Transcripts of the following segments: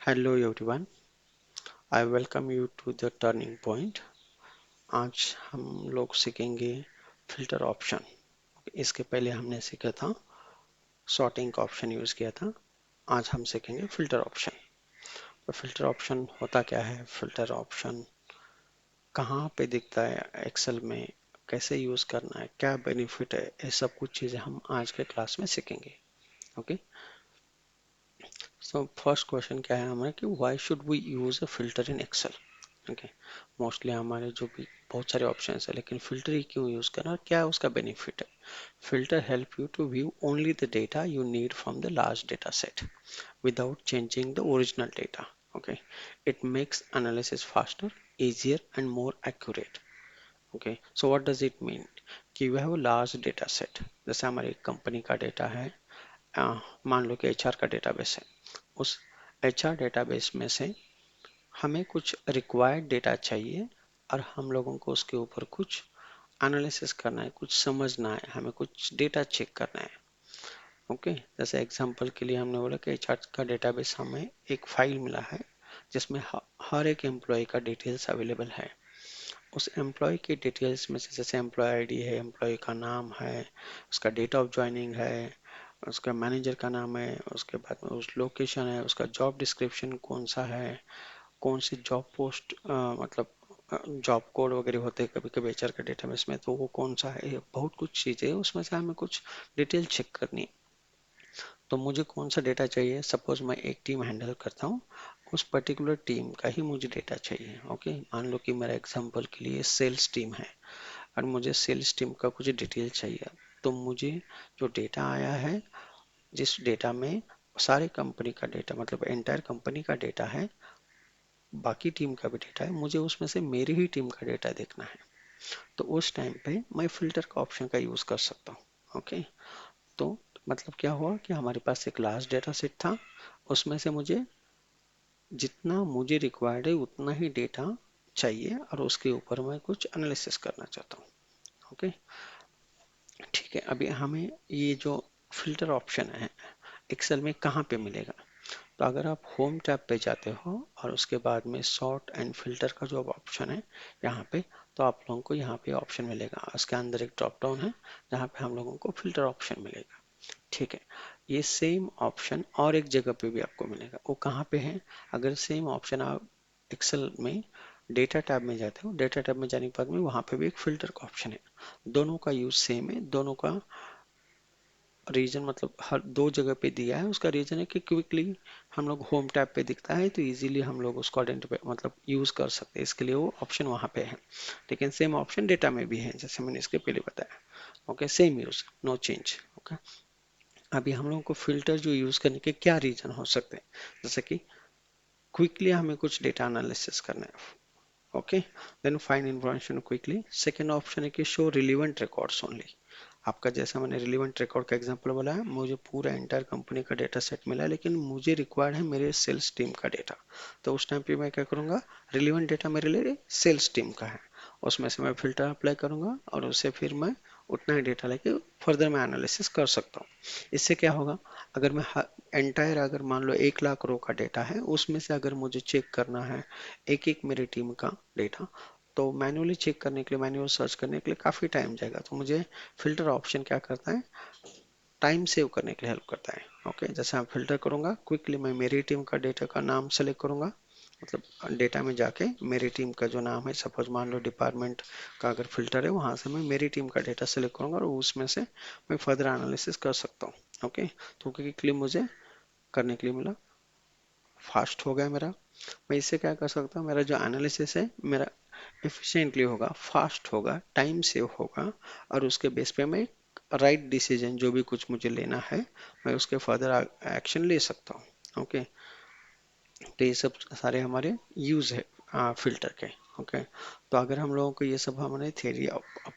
Hello everyone, I welcome you to the turning point. आज हम लोग सीखेंगे फिल्टर ऑप्शन। इसके पहले हमने सीखा था सॉर्टिंग का ऑप्शन यूज़ किया था। आज हम सीखेंगे फिल्टर ऑप्शन। तो फिल्टर ऑप्शन होता क्या है, फिल्टर ऑप्शन कहाँ पे दिखता है एक्सेल में, कैसे यूज़ करना है, क्या बेनिफिट है, ये सब कुछ चीज़ें हम आज के क्लास में सीखेंगे। ओके, सो फर्स्ट क्वेश्चन क्या है हमारा कि why should we use a filter in Excel. Okay, mostly हमारे जो भी बहुत सारे ऑप्शंस है, लेकिन फिल्टर ही क्यों यूज करना और क्या उसका बेनिफिट है। Filter help you to view only the data you need from the large data set without changing the original data. Okay, it makes analysis faster, easier and more accurate. Okay, so what does it mean कि we have a large data set। जैसे हमारी company का data है, मान लो कि HR का database है। उस एचआर डेटाबेस में से हमें कुछ रिक्वायर्ड डेटा चाहिए और हम लोगों को उसके ऊपर कुछ एनालिसिस करना है, कुछ समझना है, हमें कुछ डेटा चेक करना है। ओके, जैसे एग्जांपल के लिए हमने बोला कि एचआर का डेटाबेस हमें एक फाइल मिला है जिसमें हर एक एम्प्लॉय का डिटेल्स अवेलेबल है। उस एम्प्लॉय के डिटेल्स में से जैसे एम्प्लॉय आईडी है, एम्प्लॉय का नाम है, उसका डेट ऑफ ज्वाइनिंग है, उसका मैनेजर का नाम है, उसके बाद में उस लोकेशन है, उसका जॉब डिस्क्रिप्शन कौन सा है, कौन सी जॉब पोस्ट मतलब जॉब कोड वगैरह होते हैं कभी कभी एचआर का डेटाबेस में, तो वो कौन सा है, ये बहुत कुछ चीज़ें उसमें से हमें कुछ डिटेल चेक करनी है। तो मुझे कौन सा डेटा चाहिए, सपोज मैं एक टीम हैंडल करता हूँ, उस पर्टिकुलर टीम का ही मुझे डेटा चाहिए। ओके, मान लो कि मेरा एग्जांपल के लिए सेल्स टीम है और मुझे सेल्स टीम का कुछ डिटेल चाहिए। तो मुझे जो डेटा आया है, जिस डेटा में सारे कंपनी का डेटा मतलब एंटायर कंपनी का डेटा है, बाकी टीम का भी डेटा है, मुझे उसमें से मेरी ही टीम का डेटा देखना है। तो उस टाइम पे मैं फिल्टर का ऑप्शन का यूज कर सकता हूँ। ओके, तो मतलब क्या हुआ कि हमारे पास एक लार्ज डेटा सेट था, उसमें से मुझे जितना मुझे रिक्वायर्ड है उतना ही डेटा चाहिए और उसके ऊपर मैं कुछ एनालिसिस करना चाहता हूँ। ओके, ठीक है। अभी हमें ये जो फिल्टर ऑप्शन है एक्सेल में कहाँ पे मिलेगा, तो अगर आप होम टैब पे जाते हो और उसके बाद में सॉर्ट एंड फिल्टर का जो ऑप्शन है यहाँ पे, तो आप लोगों को यहाँ पे ऑप्शन मिलेगा। उसके अंदर एक ड्रॉप डाउन है जहाँ पे हम लोगों को फिल्टर ऑप्शन मिलेगा। ठीक है, ये सेम ऑप्शन और एक जगह पे भी आपको मिलेगा। वो कहाँ पे है, अगर सेम ऑप्शन आप एक्सेल में डेटा टैब में जाते हो, डेटा टैब में जाने के बाद में वहाँ पे भी एक फिल्टर का ऑप्शन है। दोनों का यूज सेम है, दोनों का रीजन मतलब हर दो जगह पे दिया है। उसका रीजन है कि क्विकली हम लोग होम टैब पे दिखता है तो इजीली हम लोग उसको आइडेंटिफाई मतलब यूज कर सकते हैं, इसके लिए वो ऑप्शन वहाँ पे है। लेकिन सेम ऑप्शन डेटा में भी है जैसे मैंने इसके पहले बताया। Okay, same use, no change. Okay, अभी हम लोगों को फिल्टर जो यूज करने के क्या रीजन हो सकते हैं, जैसे कि क्विकली हमें कुछ डेटा एनालिसिस करना है। Okay, then find information quickly. Second option है कि शो रिलीवेंट रिकॉर्ड्स ओनली। आपका जैसा मैंने रिलीवेंट रिकॉर्ड का एग्जांपल बोला है, मुझे पूरा एंटायर कंपनी का डेटा सेट मिला है लेकिन मुझे रिक्वायर्ड है मेरे सेल्स टीम का डेटा। तो उस टाइम पे मैं क्या करूँगा, रिलीवेंट डेटा मेरे लिए सेल्स टीम का है, उसमें से मैं फिल्टर अप्लाई करूँगा और उससे फिर मैं उतना ही डेटा लेके फर्दर मैं एनालिसिस कर सकता हूँ। इससे क्या होगा, अगर मैं एंटायर अगर मान लो 1 लाख रो का डेटा है, उसमें से अगर मुझे चेक करना है एक एक मेरी टीम का डेटा, तो मैन्युअली चेक करने के लिए, मैन्युअल सर्च करने के लिए काफ़ी टाइम जाएगा। तो मुझे फिल्टर ऑप्शन क्या करता है, टाइम सेव करने के लिए हेल्प करता है। ओके, जैसे मैं फिल्टर करूंगा क्विकली, मैं मेरी टीम का डेटा का नाम सेलेक्ट करूंगा, मतलब डेटा में जाके मेरी टीम का जो नाम है, सपोज मान लो डिपार्टमेंट का अगर फिल्टर है, वहां से मैं मेरी टीम का डेटा सेलेक्ट करूंगा और उसमें से मैं फर्दर एनालिसिस कर सकता हूँ। ओके, तो क्विकली मुझे करने के लिए मिला, फास्ट हो गया मेरा। मैं इससे क्या कर सकता हूँ, मेरा जो एनालिसिस है मेरा एफिशिएंटली होगा, फास्ट होगा, टाइम सेव होगा और उसके बेस पे मैं राइट डिसीजन जो भी कुछ मुझे लेना है मैं उसके फर्दर एक्शन ले सकता हूँ। ओके, तो ये सब सारे हमारे यूज है फिल्टर के। ओके, तो अगर हम लोगों को ये सब हमने थियरी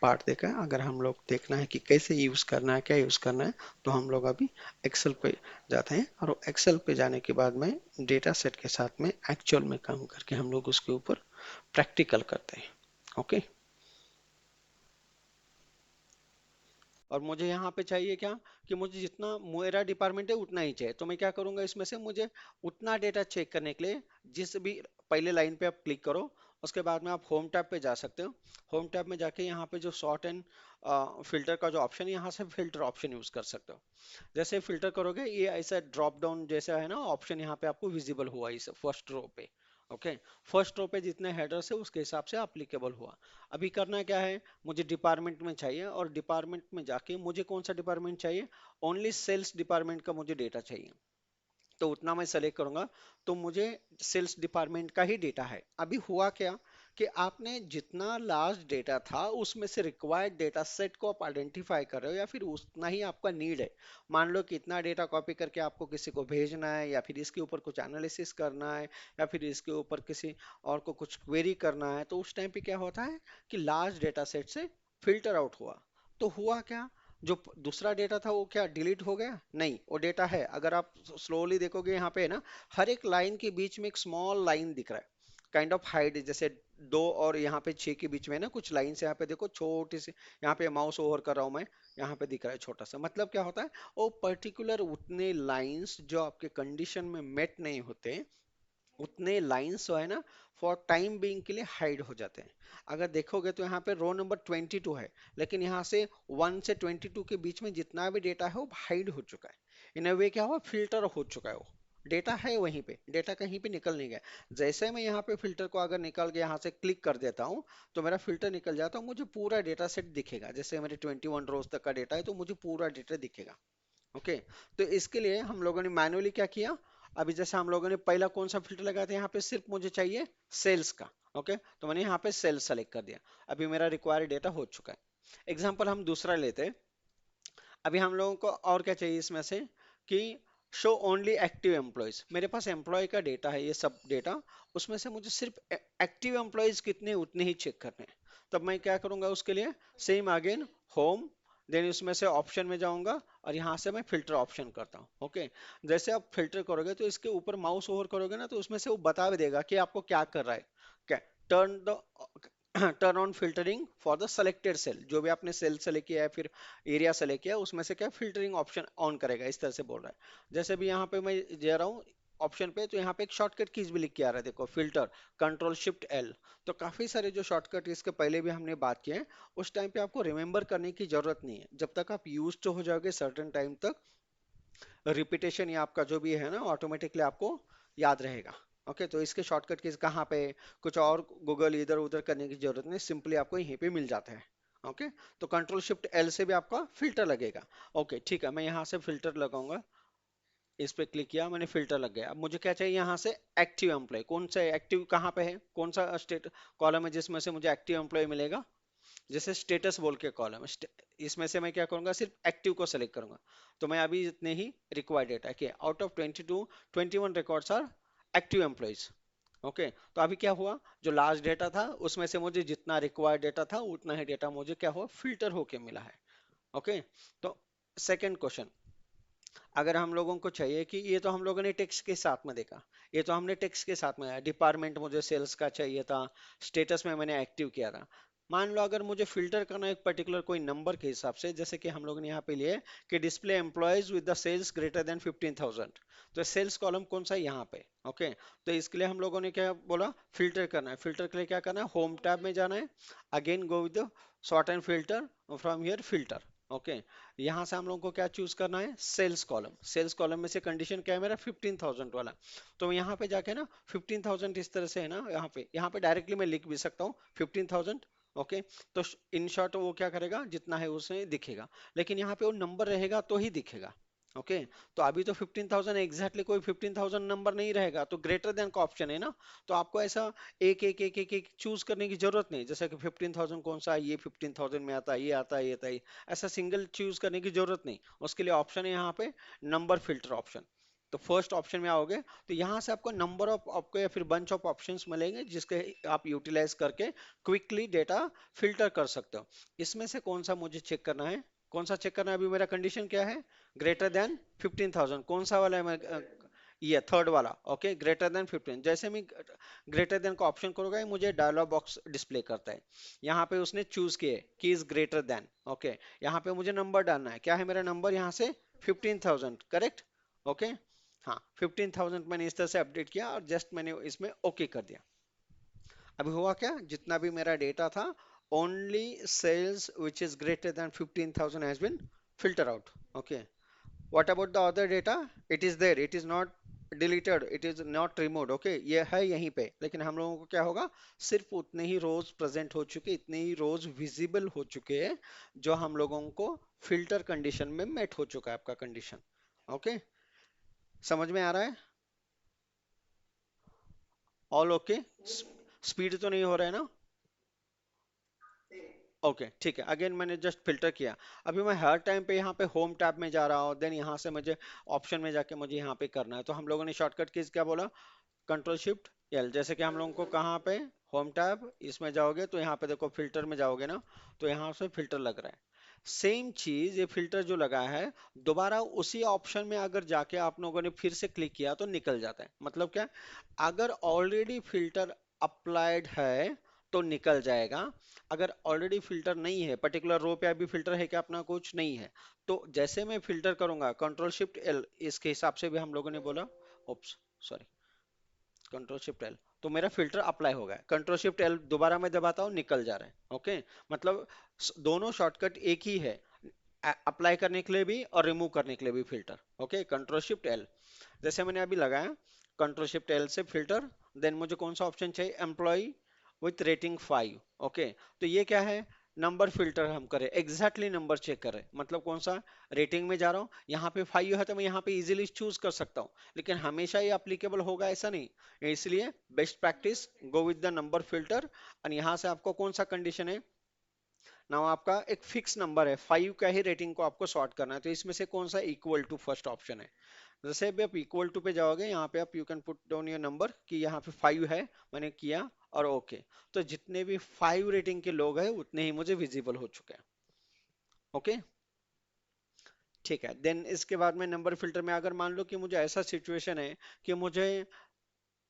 पार्ट देखा है, अगर हम लोग देखना है कि कैसे यूज करना है, क्या यूज करना है, तो हम लोग अभी एक्सेल पे जाते हैं और एक्सेल पे जाने के बाद में डेटा सेट के साथ में एक्चुअल में काम करके हम लोग उसके ऊपर प्रैक्टिकल करते हैं। ओके, और मुझे यहाँ पे चाहिए क्या, कि मुझे जितना मेरा डिपार्टमेंट है उतना ही चाहिए। तो मैं क्या करूंगा, इसमें से मुझे उतना डेटा चेक करने के लिए जिस भी पहले लाइन पे आप क्लिक करो, उसके बाद में आप होम टैब पे जा सकते हो। होम टैब में जाके यहाँ पे जो सॉर्ट एंड फिल्टर का जो ऑप्शन है, यहाँ से फिल्टर ऑप्शन यूज कर सकते हो। जैसे फिल्टर करोगे ये ऐसा ड्रॉप डाउन जैसा है ना ऑप्शन, यहाँ पे आपको विजिबल हुआ इस फर्स्ट रो पे। ओके, फर्स्ट रो पे जितने हेडर्स है उसके हिसाब से अप्लीकेबल हुआ। अभी करना क्या है, मुझे डिपार्टमेंट में चाहिए, और डिपार्टमेंट में जाके मुझे कौन सा डिपार्टमेंट चाहिए, ओनली सेल्स डिपार्टमेंट का मुझे डेटा चाहिए। तो उतना मैं सेलेक्ट करूंगा, तो मुझे सेल्स डिपार्टमेंट का ही डेटा है। अभी हुआ क्या, कि आपने जितना लास्ट डेटा था उसमें से रिक्वायर्ड डेटा सेट को आप आइडेंटिफाई कर रहे हो, या फिर उतना ही आपका नीड है। मान लो कि इतना डेटा कॉपी करके आपको किसी को भेजना है, या फिर इसके ऊपर कुछ एनालिसिस करना है, या फिर इसके ऊपर किसी और को कुछ क्वेरी करना है, तो उस टाइम पे क्या होता है कि लास्ट डेटा सेट से फिल्टर आउट हुआ। तो हुआ क्या, जो दूसरा डेटा था वो क्या डिलीट हो गया, नहीं, वो डेटा है। अगर आप स्लोली देखोगे यहाँ पे है ना, हर एक लाइन के बीच में एक स्मॉल लाइन दिख रहा है, काइंड ऑफ हाइड, जैसे 2 और यहाँ पे 6 के बीच में ना कुछ लाइन से, यहाँ पे देखो छोटी सी, यहाँ पे माउस ओवर कर रहा हूँ मैं, यहाँ पे दिख रहा है छोटा सा। मतलब क्या होता है, वो पर्टिकुलर उतने लाइंस जो आपके कंडीशन में मेट नहीं होते, उतने लाइंस जो है ना, फॉर टाइम बीइंग के लिए हाइड हो जाते हैं। अगर देखोगे तो यहाँ पे रो नंबर 22 है, लेकिन यहाँ से 1 से 22 के बीच में जितना भी डेटा है वो हाइड हो चुका है। इन अ वे क्या हुआ, फिल्टर हो चुका है वो। डेटा है वहीं पे, डेटा कहीं पे निकल नहीं गया। जैसे मैं यहाँ पे फिल्टर को अगर निकल के यहाँ से क्लिक कर देता हूँ, तो मेरा फिल्टर निकल जाता है, मुझे पूरा डेटा सेट दिखेगा। जैसे मेरे 21 रोज तक का डेटा है, तो मुझे पूरा डेटा दिखेगा। ओके, तो इसके लिए हम लोगों ने मैनुअली क्या किया, अभी जैसे हम लोगों ने पहला कौन सा फिल्टर लगाया था, यहाँ पे सिर्फ मुझे चाहिए सेल्स का। ओके, तो मैंने यहाँ पे सेल्स सेलेक्ट कर दिया। अभी मेरा रिक्वायर्ड डेटा हो चुका है। एग्जाम्पल हम दूसरा लेते हैं। अभी हम लोगों को और क्या चाहिए इसमें से, कि शो ओनली एक्टिव एम्प्लॉयज। मेरे पास एम्प्लॉय का डेटा है, ये सब डेटा, उसमें से मुझे सिर्फ एक्टिव एम्प्लॉयज कितने उतने ही चेक करने हैं। तब मैं क्या करूंगा उसके लिए, सेम अगेन होम, देन उसमें से ऑप्शन में जाऊंगा, और यहाँ से मैं फिल्टर ऑप्शन करता हूँ। ओके, जैसे आप फिल्टर करोगे तो इसके ऊपर माउस ओवर करोगे ना, तो उसमें से वो बता भी देगा कि आपको क्या कर रहा है। क्या, turn the turn on filtering for the selected cell, जो भी आपने सेल सेलेक्ट किया है, फिर एरिया सेलेक्ट किया, उसमें से क्या फिल्टरिंग ऑप्शन ऑन करेगा, इस तरह से बोल रहा है। जैसे भी यहाँ पे मैं जा रहा हूँ ऑप्शन पे, तो यहाँ पे एक शॉर्टकट कीज भी लिख के आ रहा है, देखो फिल्टर, कंट्रोल शिफ्ट एल। तो काफी सारे जो शॉर्टकट इसके पहले भी हमने बात किए हैं, उस टाइम पे आपको रिमेंबर करने की जरूरत नहीं है। जब तक आप यूज तो हो जाओगे सर्टेन टाइम तक, रिपीटेशन या आपका जो भी है ना, ऑटोमेटिकली आपको याद रहेगा। ओके, तो इसके शॉर्टकट कीज कहाँ पे, कुछ और गूगल इधर उधर करने की जरूरत नहीं, सिंपली आपको यहीं पे मिल जाता है। ओके, तो कंट्रोल शिफ्ट एल से भी आपका फिल्टर लगेगा। ओके ठीक है, मैं यहाँ से फिल्टर लगाऊंगा। इस पे क्लिक किया मैंने, फिल्टर लग गया। अब मुझे क्या चाहिए यहाँ से, एक्टिव एम्प्लॉय। कौन सा एक्टिव कहाँ पे है, कौन सा स्टेट कॉलम है जिसमें से मुझे एक्टिव एम्प्लॉय मिलेगा। जैसे स्टेटस बोल के कॉलम, इसमें से मैं क्या करूंगा, सिर्फ एक्टिव को सेलेक्ट करूंगा। तो मैं अभी इतने ही रिक्वायर्ड डेटा कि out of 22 21 records are active employees. Okay, तो अभी क्या हुआ, जो लास्ट डेटा था उसमें से मुझे जितना रिक्वायर्ड डेटा था उतना ही डेटा मुझे क्या हुआ, फिल्टर होके मिला है। ओके, तो सेकंड क्वेश्चन, अगर हम लोगों को चाहिए कि ये तो हम लोगों ने टेक्स्ट के साथ में देखा, ये तो हमने टेक्स्ट के साथ में, डिपार्टमेंट मुझे सेल्स का चाहिए था, स्टेटस में मैंने एक्टिव किया था। मान लो अगर मुझे फिल्टर करना है एक पर्टिकुलर कोई नंबर के हिसाब से, जैसे कि हम लोगों ने यहाँ पे लिए कि display employees with the sales greater than 15,000, तो सेल्स कॉलम कौन सा है यहाँ पे। ओके, तो इसके लिए हम लोगों ने क्या बोला, फिल्टर करना है। फिल्टर के लिए क्या करना है, होम टैब में जाना है, again go with sort and filter, from here filter. Okay, यहाँ से हम लोगों को क्या चूज करना है, सेल्स कॉलम। सेल्स कॉलम में से कंडीशन क्या है मेरा, 15,000 वाला। तो मैं यहाँ पे जाके ना 15,000 इस तरह से है ना, यहाँ पे डायरेक्टली मैं लिख भी सकता हूँ 15,000। ओके, तो इन शॉर्ट वो क्या करेगा, जितना है उसे दिखेगा, लेकिन यहाँ पे वो नंबर रहेगा तो ही दिखेगा। ओके, तो अभी तो 15,000 एग्जैक्टली कोई 15,000 नंबर नहीं रहेगा, तो ग्रेटर देन का ऑप्शन है ना। तो आपको ऐसा एक एक एक एक एक चूज करने की जरूरत नहीं, जैसे कि 15,000 कौन सा है, ये 15,000 में आता है, ये आता है, ये आता है, ऐसा सिंगल चूज करने की जरूरत नहीं। उसके लिए ऑप्शन है यहाँ पे, नंबर फिल्टर ऑप्शन। तो फर्स्ट ऑप्शन में आओगे, तो यहाँ से आपको नंबर ऑफ आपको या फिर बंच ऑफ ऑप्शंस मिलेंगे, जिसके आप यूटिलाइज करके क्विकली डेटा फिल्टर कर सकते हो। इसमें से कौन सा मुझे चेक करना है, कौन सा चेक करना है, अभी मेरा कंडीशन क्या है, ग्रेटर देन 15,000, कौन सा वाला है मैं ये थर्ड वाला, ओके, ग्रेटर देन 15। जैसे मैं ग्रेटर देन का ऑप्शन करूंगा, ये मुझे डायलॉग बॉक्स डिस्प्ले करता है। यहाँ पे उसने चूज किए कि इज ग्रेटर देन, ओके। यहाँ पे मुझे नंबर डालना है, क्या है मेरा नंबर यहाँ से 15,000, करेक्ट, ओके। हाँ, 15,000 मैंने इस तरह से अपडेट किया और जस्ट मैंने इसमें ओके कर दिया। अभी हुआ क्या, जितना भी मेरा डेटा था, only sales which is greater than 15,000 has been filter out, okay. What about the other data? It is there, it is not deleted, it is not removed, okay, ये है यहीं पे, लेकिन हम लोगों को क्या होगा, सिर्फ उतने ही रोज प्रेजेंट हो चुके, इतने ही रोज विजिबल हो चुके हैं जो हम लोगों को फिल्टर कंडीशन में मेट हो चुका है आपका कंडीशन, ओके। समझ में आ रहा है? All okay? स्पीड तो नहीं हो रहा है ना? ओके, ठीक है। अगेन मैंने जस्ट फिल्टर किया। अभी मैं हर टाइम पे यहाँ पे होम टैब में जा रहा हूँ, देन यहाँ से मुझे ऑप्शन में जाके मुझे यहाँ पे करना है, तो हम लोगों ने शॉर्टकट कीज क्या बोला, कंट्रोल शिफ्ट एल। जैसे कि हम लोगों को कहाँ पे, होम टैब, इसमें जाओगे तो यहाँ पे देखो फिल्टर में जाओगे ना, तो यहाँ से फिल्टर लग रहा है। सेम चीज ये फिल्टर जो लगा है, दोबारा उसी ऑप्शन में अगर जाके आप लोगों ने फिर से क्लिक किया तो निकल जाता है। मतलब क्या, अगर ऑलरेडी फिल्टर अप्लाइड है तो निकल जाएगा। अगर ऑलरेडी फिल्टर नहीं है, पर्टिकुलर रो पे अभी फिल्टर है कि अपना कुछ नहीं है, तो जैसे मैं फिल्टर करूंगा कंट्रोल शिफ्ट एल, इसके हिसाब से भी हम लोगों ने बोला, oops, sorry, control shift L, तो मेरा फिल्टर अप्लाई हो गया। कंट्रोल शिफ्ट एल दोबारा मैं दबाता हूँ, निकल जा रहा है, ओके। मतलब दोनों शॉर्टकट एक ही है, अप्लाई करने के लिए भी और रिमूव करने के लिए भी filter, okay. Control shift L, जैसे मैंने अभी लगाया कंट्रोल शिफ्ट एल से फिल्टर, देन मुझे कौन सा ऑप्शन चाहिए, एम्प्लॉय विथ रेटिंग 5, ओके। तो ये क्या है, नंबर फिल्टर हम करें, एग्जैक्टली नंबर चेक करें, मतलब कौन सा, रेटिंग में जा रहा हूँ, यहाँ पे 5 है तो मैं यहाँ पे इजीली चूज कर सकता हूँ, लेकिन हमेशा ये अप्लीकेबल होगा ऐसा नहीं। इसलिए best practice, go with the number filter. और यहाँ से आपको कौन सा कंडीशन है ना, आपका एक फिक्स नंबर है, 5 का ही रेटिंग को आपको सॉर्ट करना है, तो इसमें से कौन सा इक्वल टू फर्स्ट ऑप्शन है। जैसे भी आप इक्वल टू पे जाओगे, यहाँ पे आप you can put down your number कि यहाँ पे 5 है, मैंने किया और ओके। तो जितने भी 5 रेटिंग के लोग हैं उतने ही मुझे विजिबल हो चुके हैं, ओके। ठीक है, देन इसके बाद में नंबर फिल्टर में अगर मान लो कि मुझे ऐसा सिचुएशन है कि मुझे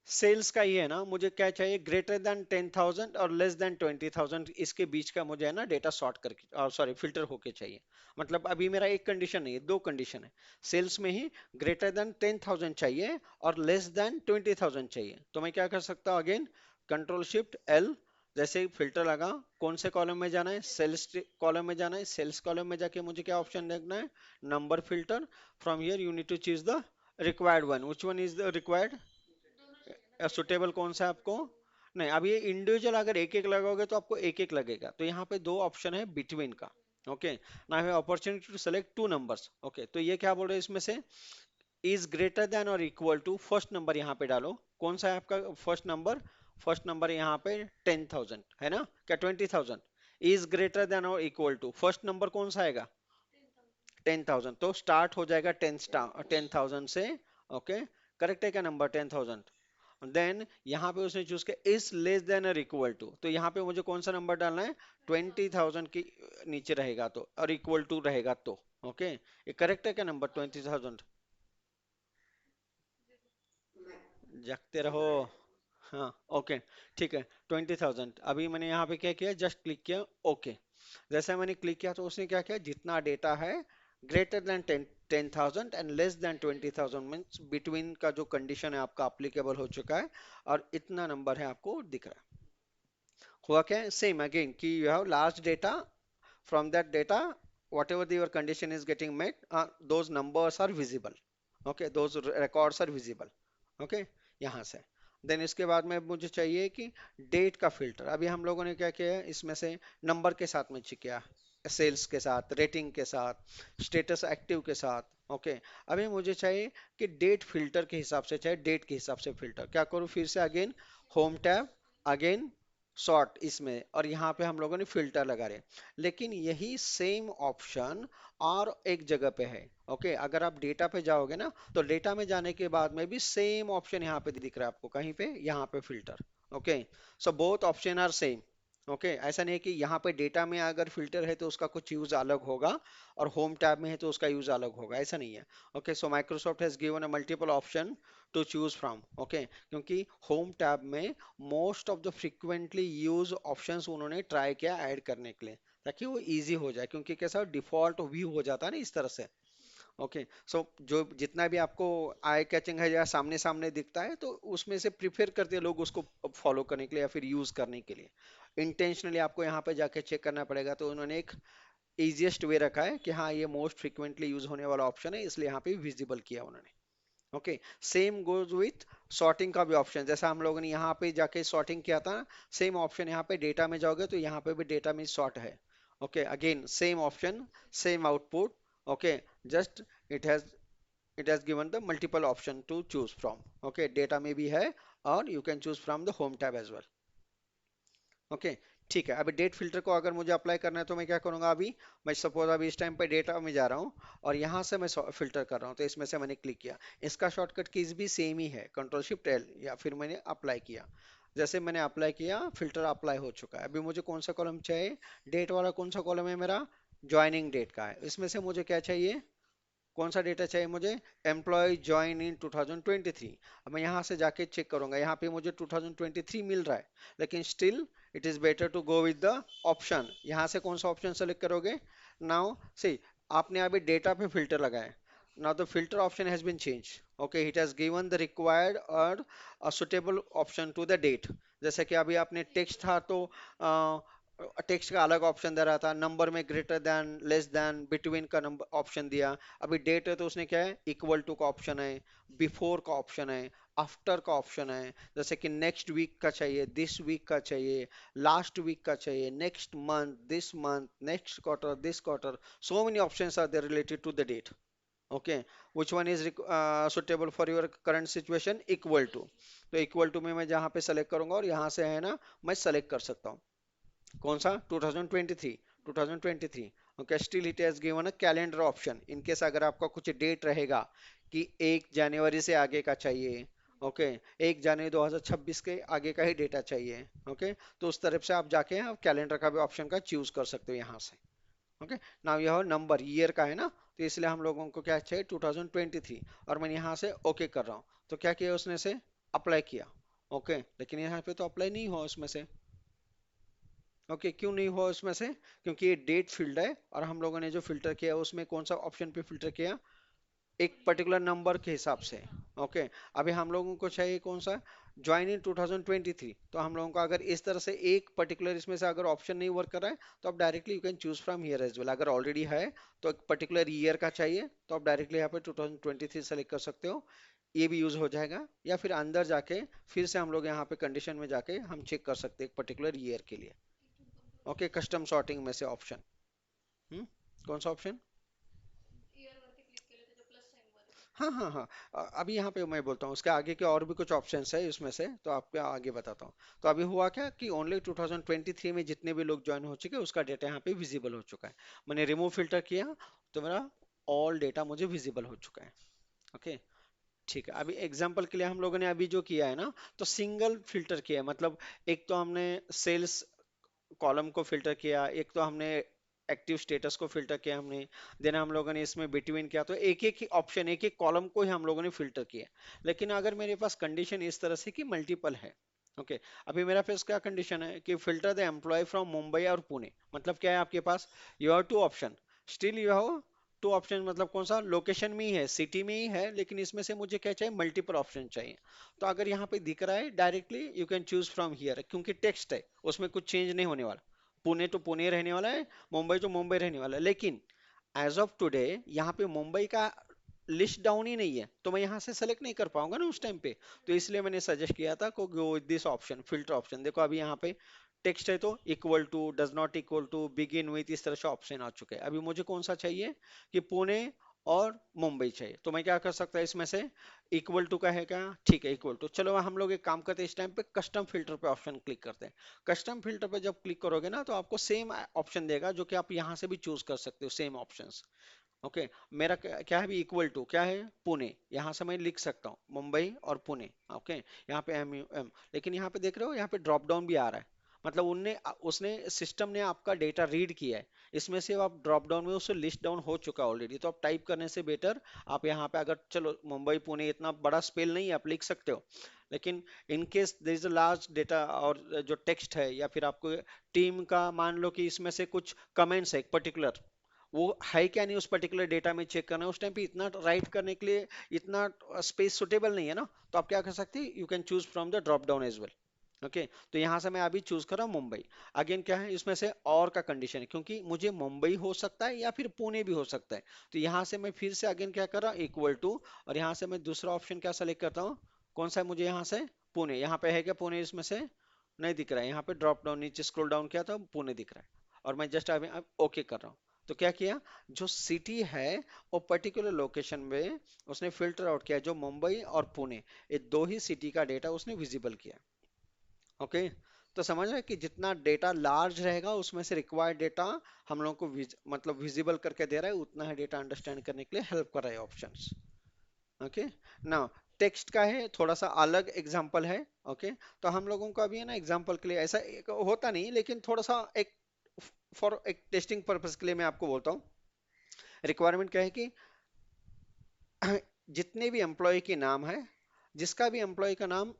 सेल्स का ही है ना, मुझे क्या चाहिए, ग्रेटर देन 10,000 और लेस देन 20,000, इसके बीच का मुझे है ना डेटा सॉर्ट करके, सॉरी, फिल्टर होके चाहिए। मतलब अभी मेरा एक कंडीशन नहीं है, दो कंडीशन है। सेल्स में ही ग्रेटर देन 10,000 चाहिए और लेस देन 20,000 चाहिए, तो मैं क्या कर सकता हूँ, अगेन कंट्रोल शिफ्ट एल, जैसे ही फिल्टर लगा, कौन से कॉलम में जाना है, सेल्स कॉलम में जाना है। सेल्स कॉलम में जाके मुझे क्या ऑप्शन देखना है, number filter. From here you need to choose the required one, which one is the required, suitable कौन सा है आपको। नहीं, अब ये इंडिविजुअल अगर एक एक लगाओगे तो आपको एक एक लगेगा, तो यहाँ पे दो ऑप्शन है बिटवीन का, ओके। ना है opportunity to select two numbers, okay. तो ये क्या बोल रहे हैं इसमें से, इज ग्रेटर देन और इक्वल टू, फर्स्ट नंबर यहाँ पे डालो, कौन सा है आपका फर्स्ट नंबर, फर्स्ट नंबर यहाँ पे 10,000 है ना, क्या 20,000, इज ग्रेटर देन और इक्वल टू, फर्स्ट नंबर कौन सा आएगा, 10,000, तो स्टार्ट हो जाएगा 10,000 से, ओके। करेक्ट है क्या नंबर 10,000। देन यहाँ पे उसने चूज किया इज लेस देन और इक्वल टू, तो यहाँ पे मुझे कौन सा नंबर डालना है, 20,000 की नीचे रहेगा तो, और इक्वल टू रहेगा तो, ओके। ये करेक्ट है क्या नंबर 20,000, जागते रहो। हाँ, ओके, ठीक है, 20,000। अभी मैंने यहाँ पे क्या किया, जस्ट क्लिक किया, ओके। जैसे मैंने क्लिक किया तो उसने क्या किया, जितना डेटा है greater than 10,000 and less than 20,000 means between का जो कंडीशन है आपका अप्लीकेबल हो चुका है, और इतना नंबर है आपको दिख रहा है। हुआ क्या, सेम अगेन कि you have large data, from that data whatever your condition is getting met, those numbers are visible, okay, those records are visible, okay। यहाँ से देन इसके बाद में मुझे चाहिए कि डेट का फिल्टर, अभी हम लोगों ने क्या किया है, इसमें से नंबर के साथ में किया, सेल्स के साथ, रेटिंग के साथ, स्टेटस एक्टिव के साथ, ओके। अभी मुझे चाहिए कि डेट फिल्टर के हिसाब से, चाहे डेट के हिसाब से फिल्टर, क्या करूँ, फिर से again home tab, again sort इसमें, और यहाँ पे हम लोगों ने फिल्टर लगा रहे, लेकिन यही सेम ऑप्शन और एक जगह पे है, ओके। अगर आप डेटा पे जाओगे ना, तो डेटा में जाने के बाद में भी सेम ऑप्शन यहाँ पे दिख रहा है आपको, कहीं पे, यहाँ पे filter, okay. So both option are same, okay, ऐसा नहीं है कि यहाँ पे डेटा में अगर फिल्टर है तो उसका कुछ यूज अलग होगा और होम टैब में है तो उसका यूज अलग होगा, ऐसा नहीं है। Okay, so Microsoft has given a multiple option to choose from. Okay, क्योंकि होम टैब में most of the frequently use options उन्होंने ट्राई किया ऐड करने के लिए, ताकि वो इजी हो जाए, क्योंकि कैसा डिफॉल्ट व्यू हो जाता है ना इस तरह से। ओके, सो जो जितना भी आपको आई कैचिंग है या सामने सामने दिखता है, तो उसमें से प्रिफर करते हैं लोग उसको फॉलो करने के लिए या फिर यूज करने के लिए। इंटेंशनली आपको यहाँ पे जाके चेक करना पड़ेगा, तो उन्होंने एक इजीएस्ट वे रखा है कि हाँ ये मोस्ट फ्रिक्वेंटली यूज होने वाला ऑप्शन है, इसलिए यहाँ पे विजिबल किया उन्होंने। Okay, same goes with sorting का भी ऑप्शन, जैसा हम लोगों ने यहाँ पे जाके सॉर्टिंग किया था, सेम ऑप्शन यहाँ पे डेटा में जाओगे तो यहाँ पे भी डेटा में सॉर्ट है। Okay, again same option, same output. Okay, just it has it has given the multiple option to choose from. Okay, data में भी है और you can choose from the home tab as well. Okay, ठीक है। अभी date filter को अगर मुझे अप्लाई करना है तो मैं क्या करूंगा, अभी मैं सपोज अभी इस टाइम पे डेटा में जा रहा हूँ और यहाँ से मैं फिल्टर कर रहा हूँ, तो इसमें से मैंने क्लिक किया, इसका शॉर्टकट कीज भी सेम ही है, कंट्रोल शिफ्ट एल, या फिर मैंने अप्लाई किया। जैसे मैंने अप्लाई किया, फिल्टर अप्लाई हो चुका है। अभी मुझे कौन सा कॉलम चाहिए, डेट वाला कौन सा कॉलम है मेरा, ज्वाइनिंग डेट का है। इसमें से मुझे क्या चाहिए, कौन सा डेटा चाहिए मुझे, एम्प्लॉय ज्वाइन इन 2023। अब मैं यहाँ से जाके चेक करूंगा, यहाँ पे मुझे 2023 मिल रहा है, लेकिन still it is better to go with the option. यहाँ से कौन सा ऑप्शन सेलेक्ट करोगे, नाउ सी, आपने अभी डेटा पे फिल्टर लगाया, now the filter option has been changed. Okay, it has given the required or a suitable option to the date. जैसे कि अभी आपने टेक्स्ट था तो टेक्स्ट का अलग ऑप्शन दे रहा था, नंबर में greater than, less than, between का नंबर ऑप्शन दिया। अभी डेट है तो उसने क्या है, इक्वल टू का ऑप्शन है, बिफोर का ऑप्शन है, आफ्टर का ऑप्शन है। जैसे कि नेक्स्ट वीक का चाहिए, दिस वीक का चाहिए, लास्ट वीक का चाहिए, next month, this month, next quarter, this quarter, so many options are there related to the date. Okay, which one is suitable for your current situation, equal to. तो equal to में मैं जहाँ पे select करूंगा और यहाँ से है ना, मैं सेलेक्ट कर सकता हूँ कौन सा, 2023, 2023। Okay, still it has given a calendar option, in case अगर आपका कुछ डेट रहेगा कि 1 जनवरी से आगे का चाहिए। ओके, 1 जनवरी 2026 के आगे का ही डेटा चाहिए। ओके, तो उस तरफ से आप जाके आप कैलेंडर का भी ऑप्शन का चूज कर सकते हो यहाँ से। ओके, नाउ यह नंबर ईयर का है ना, तो इसलिए हम लोगों को क्या चाहिए, 2023, और मैं यहाँ से ओके कर रहा हूँ। तो क्या किया उसने से, अप्लाई किया। ओके, लेकिन यहाँ पे तो अप्लाई नहीं हुआ उसमें से। ओके, क्यों नहीं हुआ उसमें से, क्योंकि ये डेट फील्ड है और हम लोगों ने जो फिल्टर किया उसमें कौन सा ऑप्शन पे फिल्टर किया, एक पर्टिकुलर नंबर के हिसाब से। ओके, अभी हम लोगों को चाहिए कौन सा, ज्वाइन इन 2023। तो हम लोगों को अगर इस तरह से एक पर्टिकुलर इसमें से अगर ऑप्शन नहीं वर्क कर रहा है, तो आप directly you can choose from here as well. अगर ऑलरेडी है तो एक पर्टिकुलर ईयर का चाहिए, तो आप डायरेक्टली यहाँ पे 2023 सेलेक्ट कर सकते हो, ये भी यूज हो जाएगा। या फिर अंदर जाके फिर से हम लोग यहाँ पे कंडीशन में जाके हम चेक कर सकते हैं एक पर्टिकुलर ईयर के लिए। ओके, कस्टम सॉर्टिंग में से ऑप्शन, हम्म, कौन सा ऑप्शन, हाँ हाँ हाँ, अभी यहाँ पे मैं बोलता हूँ, उसके आगे के और भी कुछ ऑप्शंस है इसमें से, तो आपको आगे बताता हूँ। तो अभी हुआ क्या कि ओनली 2023 में जितने भी लोग ज्वाइन हो चुके हैं उसका डेटा यहाँ पे विजिबल हो चुका है। मैंने रिमूव फिल्टर किया तो मेरा ऑल डेटा मुझे विजिबल हो चुका है। ओके, ठीक है। अभी एग्जाम्पल के लिए हम लोगों ने अभी जो किया है ना, तो सिंगल फिल्टर किया है, मतलब एक तो हमने सेल्स कॉलम को फिल्टर किया, एक तो हमने एक्टिव स्टेटस को फिल्टर किया हमने, देन हम लोगों ने इसमें बिटवीन किया, तो एक एक ही ऑप्शन, एक एक कॉलम को ही हम लोगों ने फिल्टर किया। लेकिन अगर मेरे पास कंडीशन इस तरह से कि मल्टीपल है, ओके, अभी मेरा पास क्या कंडीशन है कि filter the employ from Mumbai और पुणे, मतलब क्या है आपके पास, you have two option, still you have two option, मतलब कौन सा, लोकेशन में ही है, सिटी में ही है, लेकिन इसमें से मुझे क्या चाहिए, मल्टीपल ऑप्शन चाहिए। तो अगर यहाँ पे दिख रहा है directly you can choose from here, क्योंकि टेक्स्ट है उसमें कुछ चेंज नहीं होने वाला, पुणे तो पुणे रहने वाला है, मुंबई तो मुंबई रहने वाला है। लेकिन एज ऑफ टुडे यहाँ पे मुंबई का लिस्ट डाउन ही नहीं है, तो मैं यहाँ से सेलेक्ट नहीं कर पाऊंगा ना उस टाइम पे। तो इसलिए मैंने सजेस्ट किया था को go with this option, filter option. देखो अभी यहाँ पे टेक्स्ट है तो equal to, does not equal to, begin with, इस तरह से ऑप्शन आ चुके हैं। अभी मुझे कौन सा चाहिए कि पुणे और मुंबई चाहिए, तो मैं क्या कर सकता है इसमें से, इक्वल टू का है क्या, ठीक है इक्वल टू। चलो हम लोग एक काम करते हैं, इस टाइम पे कस्टम फिल्टर पे ऑप्शन क्लिक करते हैं। कस्टम फिल्टर पे जब क्लिक करोगे ना, तो आपको सेम ऑप्शन देगा जो कि आप यहाँ से भी चूज कर सकते हो, सेम ऑप्शंस। ओके, मेरा क्या है, भी इक्वल टू क्या है, पुणे, यहाँ से मैं लिख सकता हूँ मुंबई और पुणे। ओके, यहाँ पे एम, लेकिन यहाँ पे देख रहे हो, यहाँ पे ड्रॉप डाउन भी आ रहा है, मतलब उनने उसने सिस्टम ने आपका डेटा रीड किया है, इसमें से आप ड्रॉप डाउन में उससे लिस्ट डाउन हो चुका ऑलरेडी, तो आप टाइप करने से बेटर आप यहाँ पे अगर चलो मुंबई पुणे इतना बड़ा स्पेल नहीं है, आप लिख सकते हो, लेकिन in case there is a large data और जो टेक्स्ट है या फिर आपको टीम का मान लो कि इसमें से कुछ कमेंट्स है एक पर्टिकुलर, वो है क्या नहीं उस पर्टिकुलर डेटा में चेक करना है, उस टाइम पे इतना राइट करने के लिए इतना स्पेस सुटेबल नहीं है ना, तो आप क्या कर सकते हैं, you can choose from the drop down as well. Okay, तो यहां से मैं अभी चूज कर रहा हूं मुंबई। अगेन क्या है इसमें से और का कंडीशन है, क्योंकि मुझे मुंबई हो सकता है या फिर पुणे भी हो सकता है, तो यहां से मैं फिर से अगेन क्या कर रहा हूं, इक्वल टू, और यहां से मैं दूसरा ऑप्शन क्या सेलेक्ट करता हूं, कौन सा है मुझे यहाँ से, पुणे, यहाँ पे है क्या पुणे, इसमें से नहीं दिख रहा है, यहाँ पे ड्रॉप डाउन नीचे स्क्रॉल डाउन किया तो पुणे दिख रहा है, और मैं जस्ट अभी ओके कर रहा हूँ। तो क्या किया, जो सिटी है वो पर्टिकुलर लोकेशन में उसने फिल्टर आउट किया, जो मुंबई और पुणे ये दो ही सिटी का डेटा उसने विजिबल किया। ओके, तो समझ रहे हैं कि जितना डेटा लार्ज रहेगा उसमें से रिक्वायर्ड डेटा हम लोगों को मतलब विजिबल करके दे रहा है, उतना ही डेटा अंडरस्टैंड करने के लिए हेल्प कर रहा है ऑप्शंस। ओके, ना टेक्स्ट का है थोड़ा सा अलग एग्जांपल है। ओके, तो हम लोगों का भी है ना एग्जांपल के लिए ऐसा एक होता नहीं, लेकिन थोड़ा सा एक फॉर एक टेस्टिंग पर्पस के लिए मैं आपको बोलता हूँ। रिक्वायरमेंट क्या है कि जितने भी एम्प्लॉय के नाम है, जिसका भी एम्प्लॉय का नाम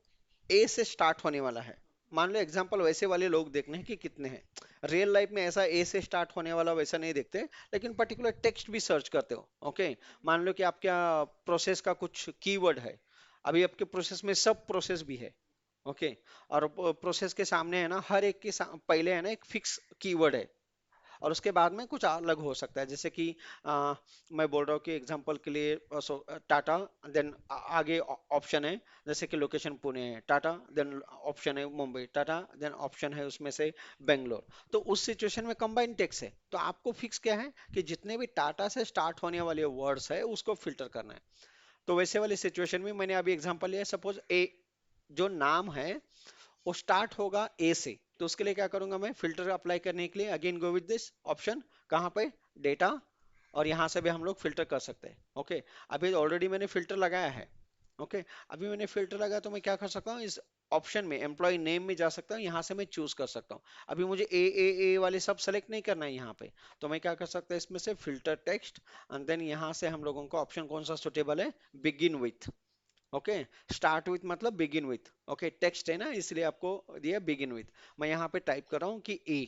ए से स्टार्ट होने वाला है, मान लो एग्जांपल वैसे वाले लोग देखने हैं कि कितने हैं, रियल लाइफ में ऐसा ए से स्टार्ट होने वाला वैसा नहीं देखते, लेकिन पर्टिकुलर टेक्स्ट भी सर्च करते हो। ओके, मान लो कि आपका प्रोसेस का कुछ कीवर्ड है, अभी आपके प्रोसेस में सब प्रोसेस भी है। ओके, और प्रोसेस के सामने है ना हर एक के पहले है ना एक फिक्स कीवर्ड है, और उसके बाद में कुछ अलग हो सकता है, जैसे कि मैं बोल रहा हूँ कि एग्जांपल के लिए टाटा, देन आगे ऑप्शन है, जैसे कि लोकेशन पुणे है टाटा, देन ऑप्शन है मुंबई टाटा, देन ऑप्शन है उसमें से बेंगलोर, तो उस सिचुएशन में कंबाइंड टेक्स्ट है, तो आपको फिक्स क्या है कि जितने भी टाटा से स्टार्ट होने वाले वर्ड्स है उसको फिल्टर करना है। तो वैसे वाली सिचुएशन में मैंने अभी एग्जांपल लिया, सपोज ए जो नाम है वो स्टार्ट होगा ए से, तो उसके लिए क्या करूंगा मैं, फिल्टर अप्लाई करने के लिए again go with this option, कहाँ पे, डेटा, और यहां से भी हम लोग फिल्टर कर सकते हैं। ओके, अभी ऑलरेडी मैंने फिल्टर लगाया है। ओके, अभी मैंने फिल्टर लगाया तो मैं क्या कर सकता हूँ, इस ऑप्शन में एम्प्लॉय नेम में जा सकता हूँ, यहाँ से मैं चूज कर सकता हूँ। अभी मुझे ए वाले सब सेलेक्ट नहीं करना है यहाँ पे, तो मैं क्या कर सकता हूँ, इसमें से फिल्टर टेक्स्ट, एंड देन यहाँ से हम लोगों को ऑप्शन कौन सा सुटेबल है, begin with. Okay, start with मतलब बिगिन विथ, ओके टेक्स्ट है ना इसलिए आपको दिया बिगिन विथ, मैं यहाँ पे टाइप कर रहा हूँ कि ए।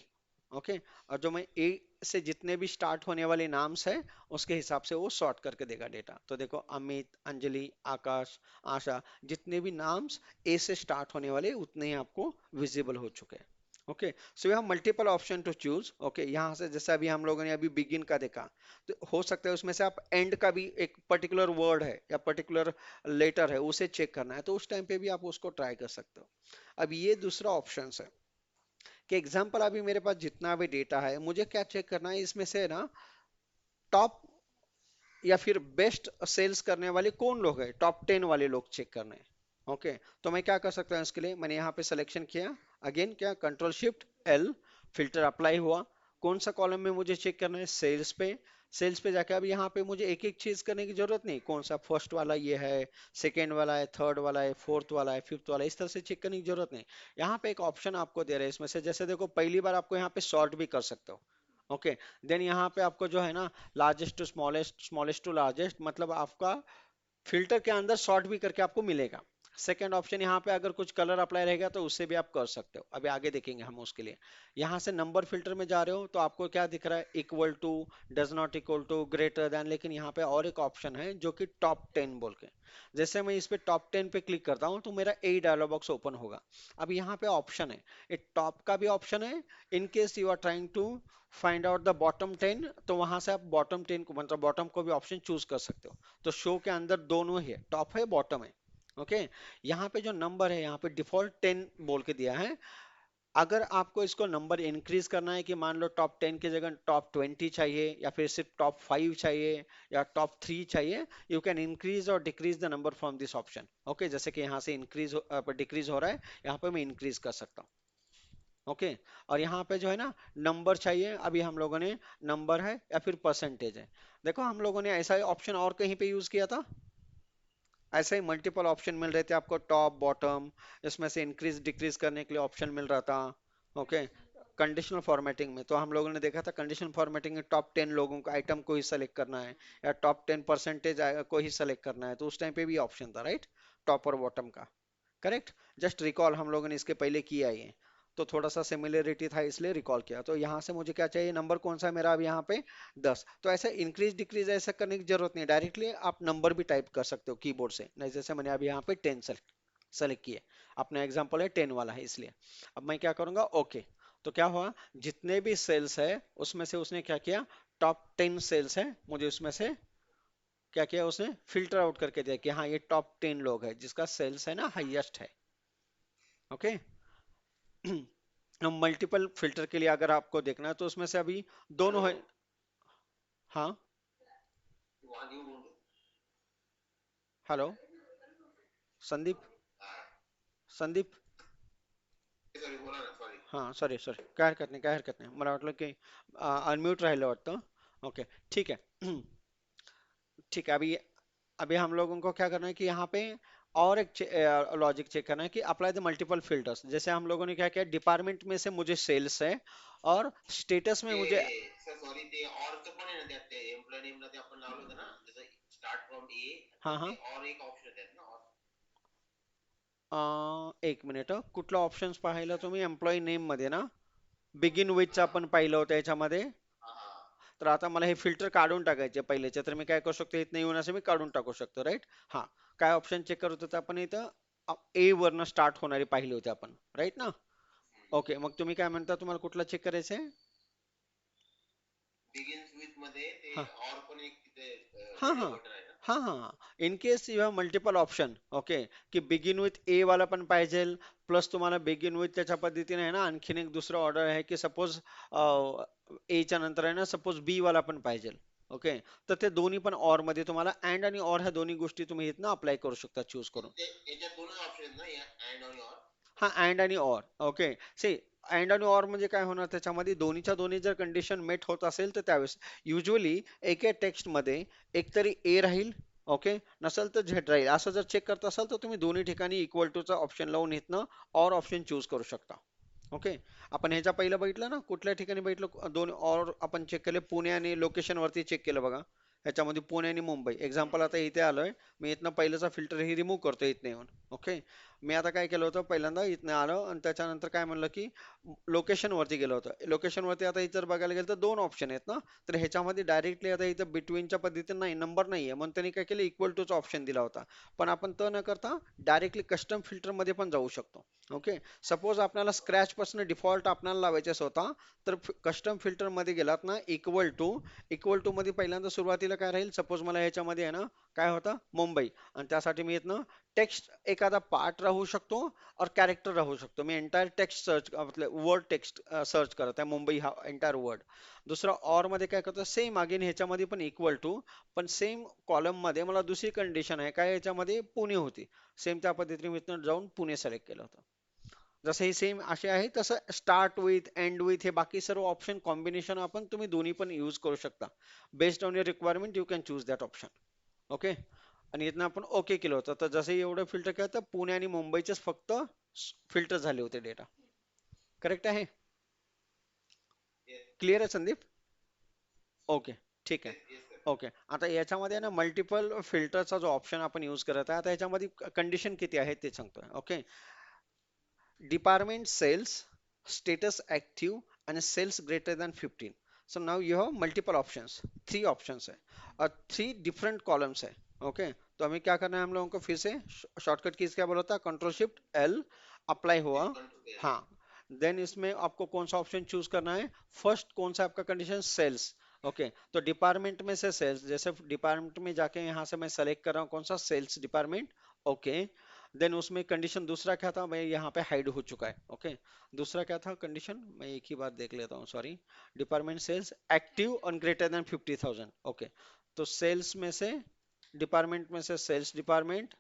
ओके, और जो मैं ए से जितने भी स्टार्ट होने वाले नाम्स है उसके हिसाब से वो सॉर्ट करके देगा डेटा, तो देखो अमित, अंजलि, आकाश, आशा, जितने भी नाम्स ए से स्टार्ट होने वाले उतने ही आपको विजिबल हो चुके हैं। Okay, so you have multiple option to choose. Okay, यहाँ से जैसे अभी हम लोगों ने अभी बिगिन का देखा, तो हो सकता है उसमें से आप एंड का भी एक पर्टिकुलर वर्ड है या पर्टिकुलर लेटर है उसे चेक करना है, तो उस टाइम पे भी आप उसको ट्राई कर सकते हो। अब ये दूसरा ऑप्शन है कि एग्जाम्पल अभी मेरे पास जितना भी डेटा है मुझे क्या चेक करना है, इसमें से ना टॉप या फिर बेस्ट सेल्स करने वाले कौन लोग हैं, टॉप 10 वाले लोग चेक करने हैं। ओके, तो मैं क्या कर सकता हूँ इसके लिए, मैंने यहाँ पे सिलेक्शन किया, अगेन क्या control shift L, filter apply हुआ, कौन सा कॉलम में मुझे चेक करना है, सेल्स पे। सेल्स पे जाके अब यहाँ पे मुझे एक एक चीज करने की जरूरत नहीं, कौन सा फर्स्ट वाला ये है, सेकेंड वाला है, थर्ड वाला है, फोर्थ वाला है, फिफ्थ वाला है, इस तरह से चेक करने की जरूरत नहीं। यहाँ पे एक ऑप्शन आपको दे रहे हैं इसमें से, जैसे देखो पहली बार आपको यहाँ पे सॉर्ट भी कर सकते हो। ओके, देन यहाँ पे आपको जो है ना largest to smallest, smallest to largest, मतलब आपका फिल्टर के अंदर सॉर्ट भी करके आपको मिलेगा। सेकेंड ऑप्शन यहाँ पे अगर कुछ कलर अप्लाई रहेगा तो उससे भी आप कर सकते हो, अभी आगे देखेंगे हम उसके लिए। यहाँ से नंबर फिल्टर में जा रहे हो तो आपको क्या दिख रहा है, equal to, does not equal to, greater than, लेकिन यहाँ पे और एक ऑप्शन है जो कि टॉप 10 बोल के, जैसे मैं इस पे टॉप 10 पे क्लिक करता हूँ तो मेरा ए डायलॉग बॉक्स ओपन होगा। अब यहाँ पे ऑप्शन है, एक टॉप का भी ऑप्शन है, in case you are trying to find out the bottom 10, तो वहां से आप बॉटम 10 को मतलब बॉटम को भी ऑप्शन चूज कर सकते हो। तो शो के अंदर दोनों ही है, टॉप है बॉटम है। ओके, यहाँ पे जो नंबर है यहाँ पे डिफॉल्ट 10 बोल के दिया है, अगर आपको इसको नंबर इंक्रीज करना है कि मान लो टॉप 10 की जगह टॉप 20 चाहिए या फिर सिर्फ टॉप 5 चाहिए या टॉप 3 चाहिए, यू कैन इंक्रीज और decrease the number from this option. Okay, जैसे कि यहाँ से इंक्रीज डिक्रीज हो रहा है, यहाँ पे मैं इंक्रीज कर सकता हूँ। ओके, और यहाँ पे जो है ना नंबर चाहिए, अभी हम लोगों ने नंबर है या फिर परसेंटेज है, देखो हम लोगों ने ऐसा ऑप्शन और कहीं पे यूज किया था, ऐसे ही मल्टीपल ऑप्शन मिल रहे थे आपको टॉप बॉटम, इसमें से इंक्रीज डिक्रीज करने के लिए ऑप्शन मिल रहा था। ओके, कंडीशनल फॉर्मेटिंग में तो हम लोगों ने देखा था, कंडीशनल फॉर्मेटिंग में टॉप 10 लोगों का आइटम को ही सेलेक्ट करना है या टॉप 10% को ही सेलेक्ट करना है, तो उस टाइम पे भी ऑप्शन था, राइट, टॉप और बॉटम का। करेक्ट, जस्ट रिकॉल, हम लोगों ने इसके पहले किया ही है, तो थोड़ा सा सिमिलरिटी था इसलिए रिकॉल किया। तो यहाँ से मुझे क्या चाहिए, नंबर कौन सा है मेरा अब यहाँ पे 10। तो ऐसे इंक्रीज डिक्रीज ऐसा करने की जरूरत नहीं, डायरेक्टली आप नंबर भी टाइप कर सकते हो कीबोर्ड से, नहीं जैसे मैंने अभी यहाँ पे 10 सेलेक्ट किया, अपना एग्जांपल है 10 वाला है इसलिए। अब मैं क्या करूंगा, ओके, तो क्या हुआ, जितने भी सेल्स है उसमें से उसने क्या किया, टॉप 10 सेल्स है, मुझे उसमें से क्या किया, उसने फिल्टर आउट करके दिया कि हाँ ये टॉप 10 लोग है जिसका सेल्स है ना हाईएस्ट है। ओके, मल्टीपल फिल्टर के लिए अगर आपको देखना है तो उसमें से अभी दोनों है। हाँ, हेलो, संदीप, संदीप, हाँ सॉरी सॉरी, काय हरकत नाही, काय हरकत नाही, मला वाटलं की अनम्यूट राहिलं वाटतं। ओके, ठीक है। ठीक है, अभी अभी हम लोगों को क्या करना है कि यहाँ पे और एक लॉजिक चेक करना है कि अप्लाई द मल्टीपल फिल्टर्स। जैसे हम लोगों ने क्या किया, डिपार्टमेंट में से मुझे सेल्स है और स्टेटस में मुझे, सॉरी ते ऑरचं पण आहे ना त्यात ते एम्प्लॉय नेमला ते आपण लावलं होतं ना जसं स्टार्ट फ्रॉम ए हाँ ते हाँ, और एक ऑप्शन येतात ना और एक मिनिट हं. कुठलं ऑप्शन्स पाहिलं तुम्ही एम्प्लॉई नेम मध्ये ना, बिगिन विथचं आपण पाहिलं होतं याच्यामध्ये, हा हा तर आता मला हे फिल्टर काढून टाकायचे पहिलेचे, तर मी काय करू शकतो, इथं येऊन असं मी काढून टाकू शकतो, राईट. हा, काय ऑप्शन चेक करत होतं आपण इथं, ए वरनं स्टार्ट होणारी पाहिली होती आपण, राईट ना. ओके, मग तुम्ही काय म्हणता, तुम्हाला कुठला चेक करायचंय? बिगिन्स विथ मध्ये ते हा और पण एक तिथे हाँ रेडिओ हाँ बटन आहे ना हाँ हाँ, इन case you have multiple option, okay, की बिगिन विथ ए वाला पण पाहिजे, प्लस तुम्हाला बिगिन विथ त्याच्या पद्धतीने आहे ना आणखीन एक दुसरं ऑर्डर आहे की सपोज ए च्या नंतर आहे ना सपोज बी वाला पण पाहिजे, ओके, तर ते दोन्ही पण ऑर मध्ये तुम्हाला अँड आणि ऑर ह्या दोन्ही गोष्टी तुम्ही इथनं अप्लाय करू शकता चूज करून. ते याच्यात दोनच ऑप्शन आहेत ना अँड आणि और हा, अँड आणि ऑर, ओके, सी, अँड आणि ऑर म्हणजे काय होणार त्याच्यामध्ये, दोन्हीच्या दोन्ही जर कंडिशन मेट होत असेल तर त्यावेळेस युजली एके टेक्स्ट मध्ये एकतरी ए राहील, ओके, नसेल तर झेड राहील, असं जर चेक करत असाल तर तुम्ही दोन्ही ठिकाणी इक्वल टूचा ऑप्शन लावून इथनं ऑर ऑप्शन चूज करू शकता. ओके, आपण ह्याच्या पहिलं बघितलं ना, कुठल्या ठिकाणी बघितलं, दोन ऑर आपण चेक केले, पुणे आणि लोकेशन वरती चेक केलं बघा, ह्याच्यामध्ये पुणे आणि मुंबई एक्झाम्पल, आता इथे आलोय मी, इथनं पहिल्याचा फिल्टर ही रिमूव्ह करतो इथनं येऊन. ओके, मी आता काय केलं होतं, पहिल्यांदा इथनं आलो आणि त्याच्यानंतर काय म्हणलं की लोकेशन वरती गेलं होतं, लोकेशन वरती आता इथं बघायला गेलं तर दोन ऑप्शन आहेत ना, तर ह्याच्यामध्ये डायरेक्टली आता इथं बिटवीनच्या पद्धतीने नाही, नंबर नाहीये, म्हणून त्यांनी काय केलं, इक्वल टूचा ऑप्शन दिला होता. पण आपण तो न करता डायरेक्टली कस्टम फिल्टर मध्ये पण जाऊ शकतो. ओके, सपोज आपल्याला स्क्रॅच पासून डिफॉल्ट आपल्याला लावायचे स्वतः, तर कस्टम फिल्टर मध्ये गेलात ना, इक्वल टू मध्ये पहिल्यांदा सुरुवातीला काय राहील, सपोज मला ह्याच्यामध्ये आहे ना काय होतं, मुंबई, आणि त्यासाठी मी इथनं टेक्स्ट एखादा पार्ट राहू शकतो और कॅरेक्टर राहू शकतो, मी एंटायर टेक्स्ट सर्च मतलब वर्ड टेक्स्ट सर्च करत आहे, मुंबई हा एंटायर वर्ड. दुसरा ऑर मध्ये काय करतो, सेम अगेन ह्याच्यामध्ये पण इक्वल टू, पण सेम कॉलम मध्ये मला दुसरी कंडिशन आहे काय, याच्यामध्ये पुणे होती, सेम त्या पद्धतीने मी इथनं जाऊन पुणे सिलेक्ट केलं होतं. जसं हे सेम असे आहे तसं स्टार्ट विथ एंड विथ हे बाकी सर्व ऑप्शन कॉम्बिनेशन आपण तुम्ही दोन्ही पण यूज करू शकता, based on your requirement you can choose that option. Okay, आणि इथनं आपण ओके केलं होतं, तर जसं एवढं फिल्टर केलं तर पुणे आणि मुंबईचेच फक्त फिल्टर झाले होते डेटा. करेक्ट आहे, येस क्लिअर आहे संदीप? ओके, ठीक आहे. येस येस सर ओके, आता याच्यामध्ये ना मल्टिपल फिल्टरचा जो ऑप्शन आपण यूज करत आहे, आता याच्यामध्ये कंडिशन किती आहेत ते सांगतोय. Okay, department sales, status active, and sales greater than 15. So now you have multiple options, three options है और three different columns है. ओके, तो हमें क्या करना है, हम लोगों को फिर से शॉर्टकट कीज क्या बोला था, कंट्रोल शिफ्ट एल, अप्लाई हुआ. कंट्रोल हाँ, देन इसमें आपको कौन सा ऑप्शन चूज करना है, फर्स्ट कौन सा आपका कंडीशन, सेल्स. ओके, तो डिपार्टमेंट में से सेल्स, जैसे डिपार्टमेंट में जाके यहाँ से मैं सेलेक्ट कर रहा हूँ कौन सा, सेल्स डिपार्टमेंट. ओके, देन उसमें कंडीशन दूसरा क्या था, मैं यहाँ पे हाइड हो चुका है. ओके, दूसरा क्या था कंडीशन, मैं एक ही बार देख लेता हूँ, सॉरी, डिपार्टमेंट सेल्स एक्टिव और ग्रेटर देन 50,000. ओके, तो सेल्स में से, डिपार्टमेंट में से सेल्स डिपार्टमेंट,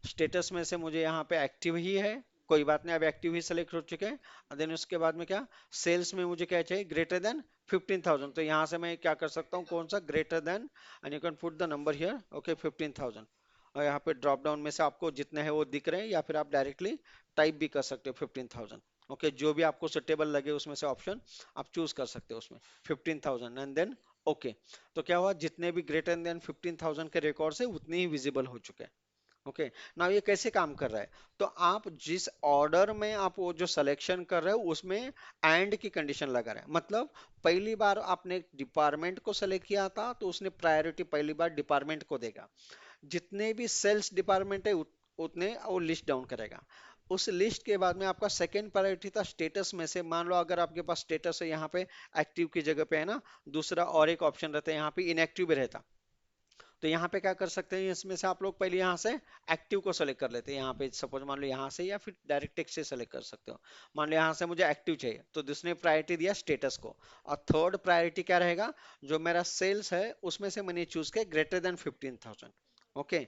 स्टेटस में से मुझे यहाँ पे एक्टिव ही है, कोई बात नहीं, अब एक्टिव ही सेलेक्ट हो चुके हैं. देन उसके बाद में क्या, सेल्स में मुझे क्या चाहिए, ग्रेटर देन 15,000, तो यहाँ से मैं क्या कर सकता हूँ, कौन सा greater than, and you can put the number here. Okay, 15,000, और यहाँ पे ड्रॉप डाउन में से आपको जितने हैं वो दिख रहे हैं, या फिर आप डायरेक्टली टाइप भी कर सकते हो 15,000. ओके, जो भी आपको सुटेबल लगे उसमें से ऑप्शन आप चूज कर सकते हो उसमें, 15,000 एंड देन ओके। तो क्या हुआ, जितने भी ग्रेटर देन 15,000 के रिकॉर्ड्स है उतने ही विजिबल हो चुके हैं। ओके, नाउ ये कैसे काम कर रहा है, तो आप जिस ऑर्डर में आप वो जो सिलेक्शन कर रहे हो उसमें एंड की कंडीशन लगा रहे हैं, मतलब पहली बार आपने डिपार्टमेंट को सेलेक्ट किया था तो उसने प्रायोरिटी पहली बार डिपार्टमेंट को देगा, जितने भी सेल्स डिपार्टमेंट है उतने वो लिस्ट डाउन करेगा। उस लिस्ट के बाद में आपका सेकंड प्रायोरिटी था स्टेटस में से, मान लो अगर आपके पास स्टेटस है यहाँ पे एक्टिव की जगह पे है ना, दूसरा और एक ऑप्शन रहता है यहाँ पे इनएक्टिव भी रहता, तो यहाँ पे क्या कर सकते हैं, इसमें से आप लोग पहले यहाँ से एक्टिव को सेलेक्ट कर लेते हैं, यहाँ पे सपोज मान लो यहाँ से या फिर डायरेक्ट टेक्स्ट से सेलेक्ट कर सकते हो। मान लो यहाँ से मुझे एक्टिव चाहिए तो जिसने प्रायोरिटी दिया स्टेटस को, और थर्ड प्रायोरिटी क्या रहेगा, जो मेरा सेल्स है उसमें से मैंने चूज किया ग्रेटर देन 15,000। ओके,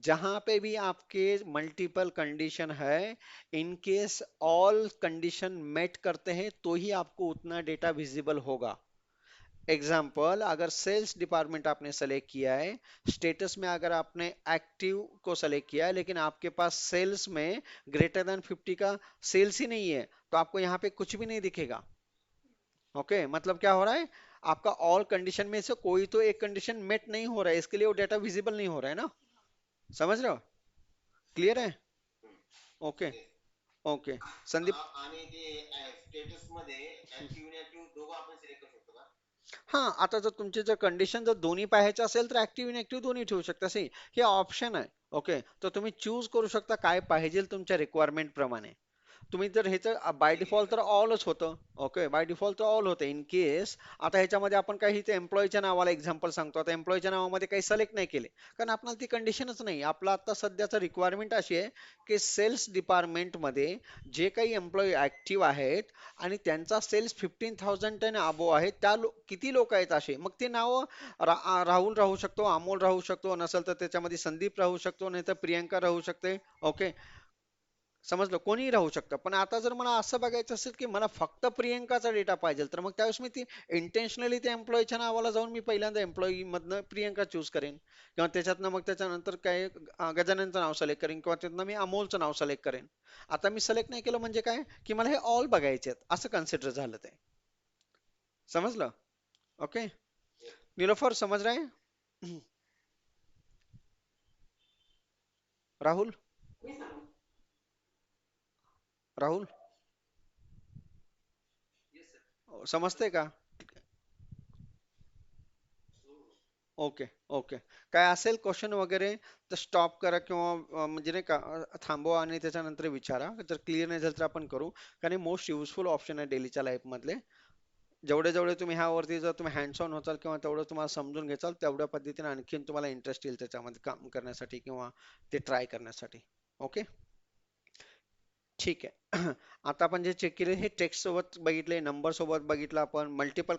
जहां पे भी आपके मल्टीपल कंडीशन है, in case all condition met करते हैं तो ही आपको उतना डेटा विजिबल होगा। एग्जाम्पल, अगर सेल्स डिपार्टमेंट आपने सेलेक्ट किया है, स्टेटस में अगर आपने एक्टिव को सेलेक्ट किया है लेकिन आपके पास सेल्स में ग्रेटर देन 50 का सेल्स ही नहीं है, तो आपको यहाँ पे कुछ भी नहीं दिखेगा। ओके, मतलब क्या हो रहा है, आपका ऑल कंडीशन में से कोई तो एक कंडीशन मेट नहीं हो रहा है, इसके लिए वो डेटा विजिबल नहीं हो रहा है ना। समझ रहे हो, क्लियर है। ओके। येस. ओके संदीप। आणि ते स्टेटस मध्ये ऍक्टिव्ह आणि ऍक्टिव्ह दोघं आपण सिलेक्ट करू शकतो का? हां, आता जर तुमची जर कंडिशन जर दोन्ही पाहायचे असेल तर ऍक्टिव्ह इनऍक्टिव्ह दोन्ही ठेवू शकता. सी हे ऑप्शन आहे. ओके, तर तुम्ही चूज करू शकता काय पाहिजे तुमच्या रिक्वायरमेंट प्रमाणे. तुम्ही जर ह्याचं बाय ठीक आहे डिफॉल्ट तर सर. ऑलच होतं. ओके, बाय डिफॉल्ट तर ऑल होतं. इन केस आता ह्याच्यामध्ये आपण काही इथे एम्प्लॉईच्या नावाला एक्झाम्पल सांगतो. आता एम्प्लॉईच्या नावामध्ये काही सिलेक्ट नाही केले, कारण आपल्याला ती कंडिशनच नाही. आपला आता सध्याचा रिक्वायरमेंट अशी आहे की सेल्स डिपार्टमेंटमध्ये जे काही एम्प्लॉई ऍक्टिव्ह आहेत आणि त्यांचा सेल्स 15,000 टन अबो आहे, किती लोक आहेत असे, मग ते नाव राहुल राहू शकतो, अमोल राहू शकतो, नसेल तर त्याच्यामध्ये संदीप राहू शकतो, नाही तर प्रियंका राहू शकते. ओके, समजलं, कोणीही राहू शकतं. पण आता जर मला असं बघायचं असेल की मला फक्त प्रियंकाचा डेटा पाहिजे, तर मग त्यावेळेस मी ती इंटेन्शनली त्या एम्प्लॉईच्या नावाला जाऊन मी पहिल्यांदा एम्प्लॉई मधनं प्रियंका चूज करेन, किंवा त्याच्यातनं मग त्याच्यानंतर काय गजाननचं नाव सिलेक्ट करेन, किंवा त्यातनं मी अमोलचं नाव सिलेक्ट करेन. आता मी सिलेक्ट नाही केलं म्हणजे काय, की मला हे ऑल बघायचे आहेत असं कन्सिडर झालं ते. समजलं. Okay, yes. निलोफर समझ रहे हैं? Rahul, Rahul yes sir. समजते का? ओके. ओके, काय असेल क्वेश्चन वगैरे तर स्टॉप करा, किंवा म्हणजे नाही का थांबवा आणि त्याच्यानंतर विचारा. जर क्लिअर नाही झालं तर आपण करू, कारण हे मोस्ट युजफुल ऑप्शन आहे डेलीच्या लाईफ मधले. जेवढे जेवढे तुम्ही ह्यावरती जर तुम्ही हँड्स ऑन होताल किंवा तेवढं तुम्हाला समजून घेचाल, तेवढ्या पद्धतीने आणखीन तुम्हाला इंटरेस्ट येईल त्याच्यामध्ये काम करण्यासाठी किंवा ते ट्राय करण्यासाठी. ओके, ठीक आहे. आता आपण जे चेक केले हे टेक्स्ट सोबत बघितले, नंबर सोबत बघितलं आपण, मल्टिपल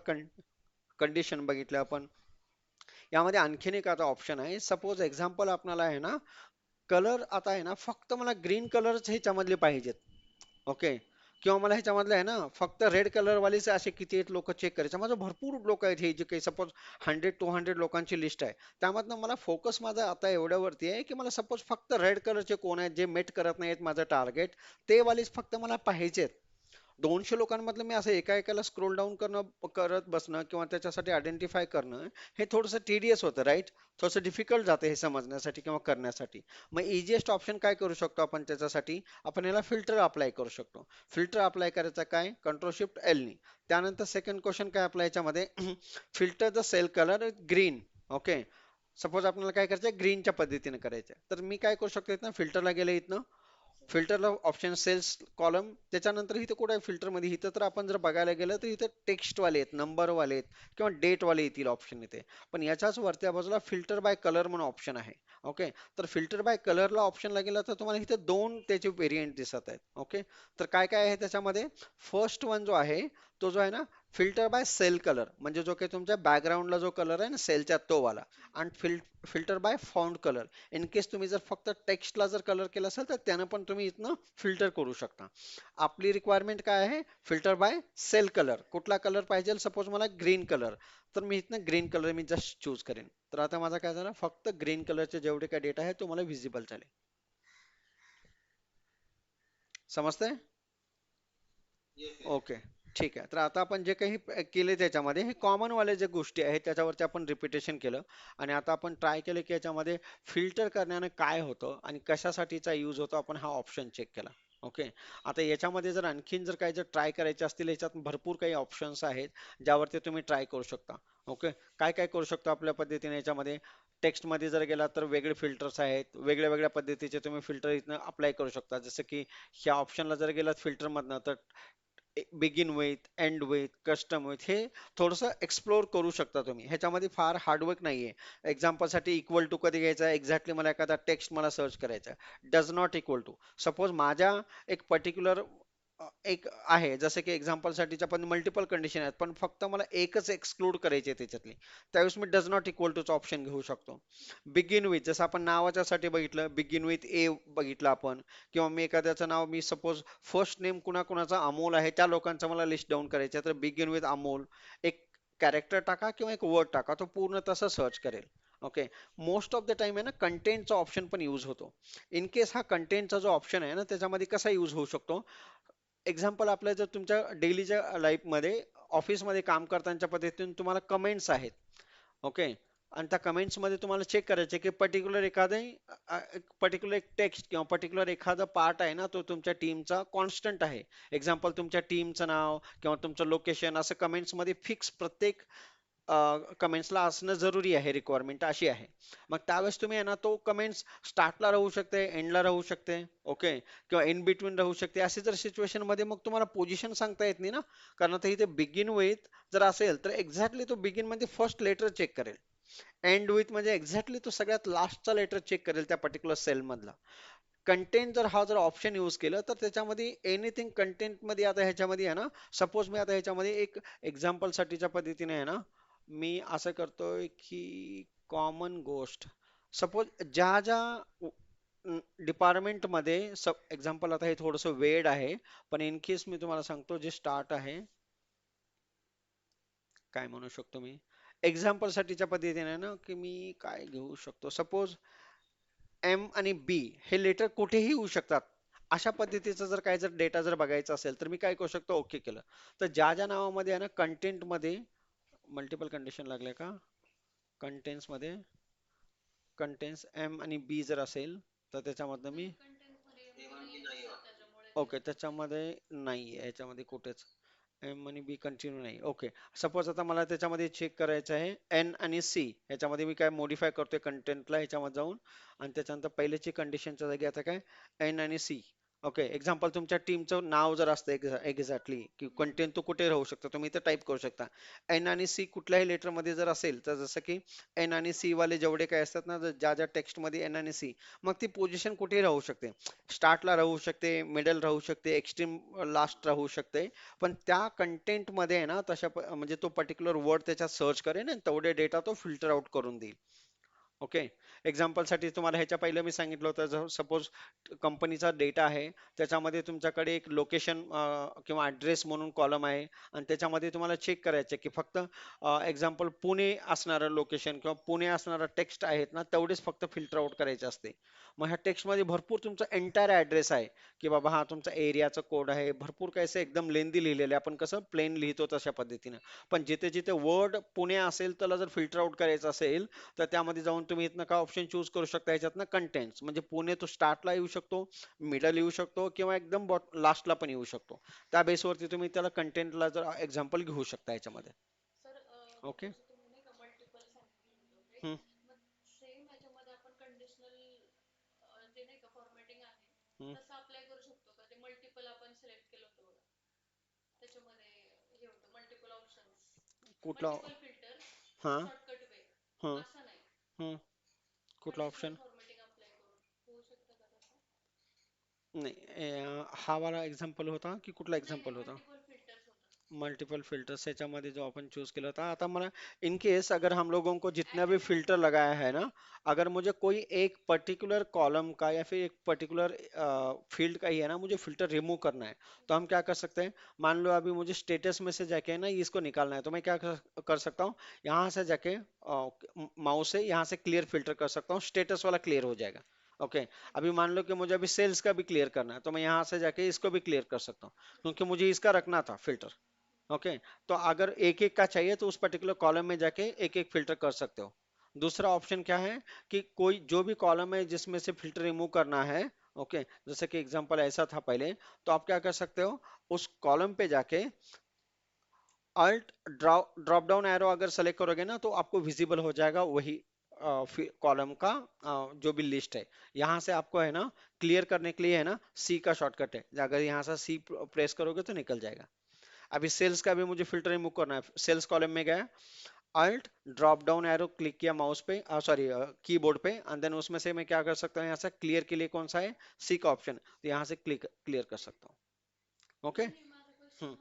कंडिशन बघितले आपण. यामध्ये आणखीन एक आता ऑप्शन आहे, सपोज एक्झाम्पल आपल्याला आहे ना, कलर आता आहे ना फक्त मला ग्रीन कलरच ह्याच्यामधले पाहिजेत. ओके, किंवा मला ह्याच्यामधले आहे ना फक्त रेड कलर वालेच असे किती आहेत लोक चेक करायचे, माझं भरपूर लोक आहेत, हे जे काही सपोज 100-200 लोकांची लिस्ट आहे, त्यामधनं मला फोकस माझा आता एवढ्यावरती आहे की मला सपोज फक्त रेड कलरचे कोण आहेत जे मेट करत नाहीत माझं टार्गेट, ते वालेच फक्त मला पाहिजेत. 200 लोकांमधलं मी असं एका एकाला स्क्रोल डाऊन करणं करत बसणं किंवा त्याच्यासाठी आयडेंटिफाय करणं, हे थोडंसं टीडियस होतं, राईट. थोडंसं डिफिकल्ट जातं हे समजण्यासाठी किंवा करण्यासाठी. मग इजिएस्ट ऑप्शन काय करू शकतो आपण त्याच्यासाठी, आपण याला फिल्टर अप्लाय करू शकतो. फिल्टर अप्लाय करायचं काय, कंट्रोल शिफ्ट एल नी. त्यानंतर सेकंड क्वेश्चन काय आपल्या याच्यामध्ये, filter the cell colour green. Okay, suppose आपल्याला काय करायचं ग्रीनच्या पद्धतीने करायचं, तर मी काय करू शकतो, इथनं फिल्टरला गेले, इथनं फिल्टरला ऑप्शन सेल्स कॉलम, त्याच्यानंतर इथं कुठे आहे फिल्टर मध्ये, इथं तर आपण जर बघायला गेलं तर इथं टेक्स्ट वाले आहेत, नंबर वाले आहेत, किंवा डेट वाले येतील ऑप्शन इथे. पण याच्याच वरच्या बाजूला फिल्टर बाय कलर म्हणून ऑप्शन आहे. ओके, तर फिल्टर बाय कलरला ऑप्शनला गेला तर तुम्हाला इथे दोन त्याचे व्हेरियंट दिसत आहेत. ओके, तर काय काय आहे त्याच्यामध्ये, फर्स्ट वन जो आहे तो जो आहे ना, फिल्टर बाय सेल कलर, म्हणजे जो काही तुमच्या बॅकग्राऊंडला जो कलर आहे ना सेलच्या तो वाला. आणि filter by font colour, in case तुम्ही जर फक्त टेक्स्टला जर कलर केला असेल तर त्यानं पण तुम्ही इथनं फिल्टर करू शकता. आपली रिक्वायरमेंट काय आहे, फिल्टर बाय सेल कलर, कुठला कलर पाहिजे, सपोज मला ग्रीन कलर, तर मी इथनं ग्रीन कलर मी जस्ट चूज करेन. तर आता माझा काय झालं, फक्त ग्रीन कलरचे जेवढे काय डेटा आहे तो मला व्हिजिबल झाले. समजतंय? Yes yes. ओके, ठीक आहे. तर आता आपण जे काही केले त्याच्यामध्ये हे कॉमन वाले जे गोष्टी आहेत त्याच्यावरती आपण रिपिटेशन केलं आणि आता आपण ट्राय केलं की याच्यामध्ये फिल्टर करण्याने काय होतं आणि कशासाठीचा यूज होतो आपण हा ऑप्शन चेक केला. ओके. आता याच्यामध्ये जर आणखीन जर काही जर ट्राय करायचे असतील याच्यात भरपूर काही ऑप्शन्स आहेत ज्यावरती तुम्ही ट्राय करू शकता. ओके. काय काय करू शकतो आपल्या पद्धतीने याच्यामध्ये टेक्स्टमध्ये जर गेला तर वेगळे फिल्टर्स आहेत, वेगळ्या वेगळ्या पद्धतीचे तुम्ही फिल्टर इथनं अप्लाय करू शकता. जसं की ह्या ऑप्शनला जर गेलात फिल्टरमधनं तर begin with, end with, custom with हे थोडंसं एक्सप्लोर करू शकता तुम्ही. ह्याच्यामध्ये फार हार्डवर्क नाहीये. एक्झाम्पलसाठी इक्वल टू कधी घ्यायचा, एक्झॅक्टली मला एखादा टेक्स्ट मला सर्च करायचा does not equal to. Suppose माझ्या एक पर्टिक्युलर एक आहे जसं की एक्झाम्पलसाठीच्या पण मल्टिपल कंडिशन आहेत पण फक्त मला एकच एक्सक्लूड करायची आहे त्याच्यातली, त्यावेळेस मी डज नॉट इक्वल टूचा ऑप्शन घेऊ शकतो. बिगिन विथ जसं आपण नावाच्या साठी बघितलं बिगिन विथ ए बघितलं आपण, किंवा मी एखाद्याचं नाव मी सपोज फर्स्ट नेम कुणाकुणाचा अमोल आहे त्या लोकांचा मला लिस्ट डाऊन करायचं आहे तर बिगिन विथ अमोल एक कॅरेक्टर टाका किंवा एक वर्ड टाका तो पूर्ण तसं सर्च करेल. Okay. Most of the time आहे ना कंटेंटचा ऑप्शन पण यूज होतो. इन केस हा कंटेंटचा जो ऑप्शन आहे ना त्याच्यामध्ये कसा यूज होऊ शकतो. एक्झाम्पल आपल्या जर तुमच्या डेलीच्या लाईफमध्ये ऑफिसमध्ये काम करतानाच्या पद्धतीने तुम्हाला कमेंट्स आहेत. ओके. आणि त्या कमेंट्स मध्ये तुम्हाला चेक करायचे की पर्टिक्युलर एखादं पर्टिक्युलर एक टेक्स्ट किंवा पर्टिक्युलर एखादा पार्ट आहे ना तो तुमच्या टीमचा कॉन्स्टंट आहे. एक्झाम्पल तुमच्या टीमचं नाव किंवा तुमचं लोकेशन असं कमेंट्स मध्ये फिक्स प्रत्येक कमेंट्सला असणं जरुरी आहे, रिक्वायरमेंट अशी आहे. मग त्यावेळेस तुम्ही आहे ना तो कमेंट्स स्टार्टला राहू शकते, एंडला राहू शकते. ओके. किंवा इन बिटवीन राहू शकते. अशी जर सिच्युएशन मध्ये मग तुम्हाला पोझिशन सांगता येत नाही ना, कारण आता इथे बिगिन विथ जर असेल तर एक्झॅक्टली तो बिगिन मध्ये फर्स्ट लेटर चेक करेल. एंड विथ म्हणजे एक्झॅक्टली तो सगळ्यात लास्टचा लेटर चेक करेल त्या पर्टिक्युलर सेल मधला. कंटेंट जर हा जर ऑप्शन यूज केलं तर त्याच्यामध्ये एनिथिंग कंटेंट मध्ये आता ह्याच्यामध्ये आहे ना, सपोज मी आता ह्याच्यामध्ये एक एक्झाम्पल साठीच्या पद्धतीने आहे ना, मी असं करतोय की कॉमन गोष्ट सपोज ज्या ज्या डिपार्टमेंट मध्ये एक्झाम्पल आता हे थोडंसं वेड आहे पण इन केस मी तुम्हाला सांगतो जे स्टार्ट आहे काय म्हणू शकतो मी एक्झाम्पल साठीच्या पद्धतीने ना की मी काय घेऊ शकतो सपोज एम आणि बी हे लेटर कुठेही येऊ शकतात. अशा पद्धतीचा जर काही जर डेटा जर बघायचा असेल तर मी काय करू शकतो ओके केलं. तर ज्या ज्या नावामध्ये आहे ना कंटेंट मध्ये मल्टिपल कंडिशन लागले का कंटेंट्स मध्ये कंटेंट्स एम आणि बी जर असेल तर त्याच्यामधनं मी M1 नाही आहे वाटतं. ओके त्याच्यामध्ये नाही आहे याच्यामध्ये कुठेच एम आणि बी कंटिन्यू नाही. ओके. सपोज आता मला त्याच्यामध्ये चेक करायचं आहे एन आणि सी ह्याच्यामध्ये मी काय मॉडीफाय करतोय कंटेंटला ह्याच्यामध्ये जाऊन आणि त्याच्यानंतर पहिल्याची कंडिशनच्या जागी आता काय एन आणि सी. ओके. एक्झाम्पल तुमच्या टीमचं नाव जर असतं एक्झॅक्टली की कंटेंट तो कुठे राहू शकतो तुम्ही इथं टाईप करू शकता. एन आणि सी कुठल्याही लेटरमध्ये जर असेल तर जसं की एन आणि सी वाले जेवढे काय असतात ना ज्या ज्या टेक्स्टमध्ये एन आणि सी मग ती पोझिशन कुठेही राहू शकते. स्टार्टला राहू शकते, मिडल राहू शकते, एक्स्ट्रीम लास्ट राहू शकते. पण त्या कंटेंटमध्ये आहे ना तशा म्हणजे तो पर्टिक्युलर वर्ड त्याच्यात सर्च करेन आणि तेवढे डेटा तो फिल्टर आउट करून देईल. ओके. एक्झाम्पलसाठी तुम्हाला ह्याच्या पहिलं मी सांगितलं होतं सपोज कंपनीचा डेटा आहे त्याच्यामध्ये तुमच्याकडे एक लोकेशन किंवा ॲड्रेस म्हणून कॉलम आहे आणि त्याच्यामध्ये तुम्हाला चेक करायचं आहे की फक्त एक्झाम्पल पुणे असणारं लोकेशन किंवा पुणे असणारा टेक्स्ट आहेत ना तेवढेच फक्त फिल्टर आउट करायचे असते. मग ह्या टेक्स्टमध्ये भरपूर तुमचा एंटायर ॲड्रेस आहे की बाबा हा तुमचा एरियाचा कोड आहे भरपूर काय असं एकदम लेंदी लिहिलेलं आहे आपण कसं प्लेन लिहितो तशा पद्धतीनं. पण जिथे जिथे वर्ड पुणे असेल त्याला जर फिल्टर आउट करायचं असेल तर त्यामध्ये जाऊन तुम्ही इथनं काय ऑप्शन चूज करू शकता ह्याच्यातनं कंटेंट्स म्हणजे पुणे तो स्टार्टला येऊ शकतो, मिडल येऊ शकतो किंवा एकदम लास्टला पण येऊ शकतो. त्या बेसवरती तुम्ही त्याला कंटेंटला जर एक्झाम्पल घेऊ शकता ह्याच्यामध्ये. ओके. हम्म, हम्म. कुठला हा हा हम्म. कुठला ऑप्शन नाही हा वाला एक्झाम्पल होता की कुठला एक्झाम्पल होता. मल्टीपल फिल्टर्स याच्यामध्ये जो अपन चूज किया था आता मला इन केस अगर हम लोगों को जितना भी फिल्टर लगाया है ना अगर मुझे कोई एक पर्टिकुलर कॉलम का या फिर एक पर्टिकुलर फील्ड का ही है ना मुझे फिल्टर रिमूव करना है तो हम क्या कर सकते हैं. मान लो अभी मुझे स्टेटस में से जाके ना इसको निकालना है तो मैं क्या कर सकता हूँ यहाँ से जाके माउस से यहाँ से क्लियर फिल्टर कर सकता हूँ स्टेटस वाला क्लियर हो जाएगा. ओके, अभी मान लो कि मुझे अभी सेल्स का भी क्लियर करना है, तो मैं यहाँ से जाके इसको भी क्लियर कर सकता हूँ, क्योंकि मुझे इसका रखना था फिल्टर। ओके, तो अगर एक एक का चाहिए तो उस पर्टिकुलर कॉलम में जाके एक एक फिल्टर कर सकते हो। दूसरा ऑप्शन क्या है कि कोई जो भी कॉलम है जिसमें से फिल्टर रिमूव करना है, ओके, जैसे कि एग्जांपल ऐसा था पहले, तो आप क्या कर सकते हो, उस कॉलम पे जाके अल्ट ड्रॉप डाउन एरो अगर सेलेक्ट करोगे ना, तो आपको विजिबल हो जाएगा वही कॉलम का जो भी लिस्ट है। यहाँ से आपको है ना क्लियर करने के लिए है ना सी का शॉर्टकट है, अगर यहाँ से सी प्रेस करोगे तो निकल जाएगा। अभी सेल्स का भी मुझे फिल्टर रिमूव करना है, सेल्स कॉलम में गया, alt drop down arrow click किया माउस पे, सॉरी कीबोर्ड पे, एंड देन उसमें से मैं क्या कर सकता हूँ, यहाँ से क्लियर के लिए कौन सा है, सी का ऑप्शन, तो यहाँ से क्लिक क्लियर कर सकता हूँ। ओके। हम्म।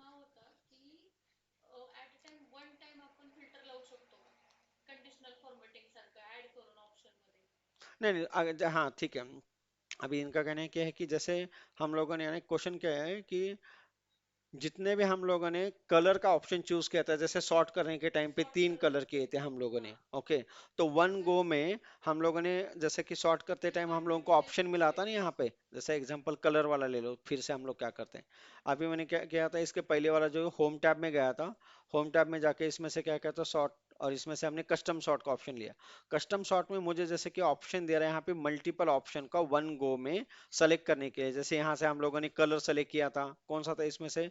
नहीं नहीं हाँ ठीक है। अभी इनका कहना है क्या है कि जैसे हम लोगों ने क्वेश्चन क्या है कि जितने भी हम लोगों ने कलर का ऑप्शन चूज किया था, जैसे सॉर्ट करने के टाइम पे तीन कलर किए थे हम लोगों ने, ओके, तो वन गो में हम लोगों ने जैसे कि सॉर्ट करते टाइम हम लोगों को ऑप्शन मिला था ना यहाँ पे, जैसे एग्जांपल कलर वाला ले लो, फिर से हम लोग क्या करते हैं, अभी मैंने क्या किया था, इसके पहले वाला जो होम टैब में गया था, होम टैब में जाके इसमें से क्या कहता है सॉर्ट, और इसमें से हमने कस्टम सॉर्ट का ऑप्शन लिया। कस्टम सॉर्ट में मुझे जैसे कि ऑप्शन दे रहा है यहाँ पे मल्टीपल ऑप्शन का वन गो में सेलेक्ट करने के लिए, जैसे यहाँ से हम लोगों ने कलर सेलेक्ट किया था, कौन सा था इसमें से,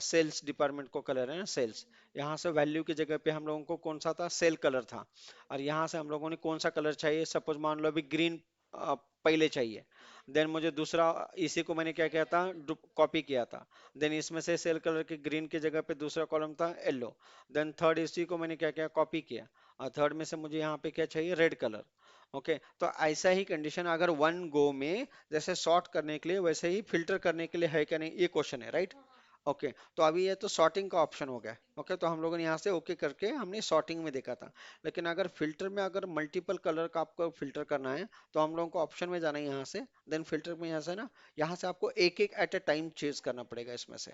सेल्स डिपार्टमेंट को कलर है ना सेल्स, यहाँ से वैल्यू की जगह पे हम लोगों को कौन सा था, सेल कलर था, और यहाँ से हम लोगों ने कौन सा कलर चाहिए, सपोज मान लो अभी ग्रीन पहले चाहिए, देन मुझे दूसरा, इसी को मैंने क्या किया था, कॉपी किया था, देन इसमें से सेल कलर के ग्रीन की जगह पे दूसरा कॉलम था येलो, देन थर्ड इसी को मैंने क्या किया, कॉपी किया, और थर्ड में से मुझे यहाँ पे क्या चाहिए, रेड कलर। ओके, तो ऐसा ही कंडीशन अगर वन गो में जैसे सॉर्ट करने के लिए वैसे ही फिल्टर करने के लिए है क्या नहीं, ये क्वेश्चन है, राइट। ओके, तो अभी ये तो सॉर्टिंग का ऑप्शन हो गया। ओके, तो हम लोगों ने यहाँ से ओके करके हमने सॉर्टिंग में देखा था, लेकिन अगर फिल्टर में अगर मल्टीपल कलर का आपको फिल्टर करना है, तो हम लोगों को ऑप्शन में जाना है यहाँ से, देन फिल्टर में यहाँ से ना, यहाँ से आपको एक एक एट ए टाइम चेंज करना पड़ेगा इसमें से।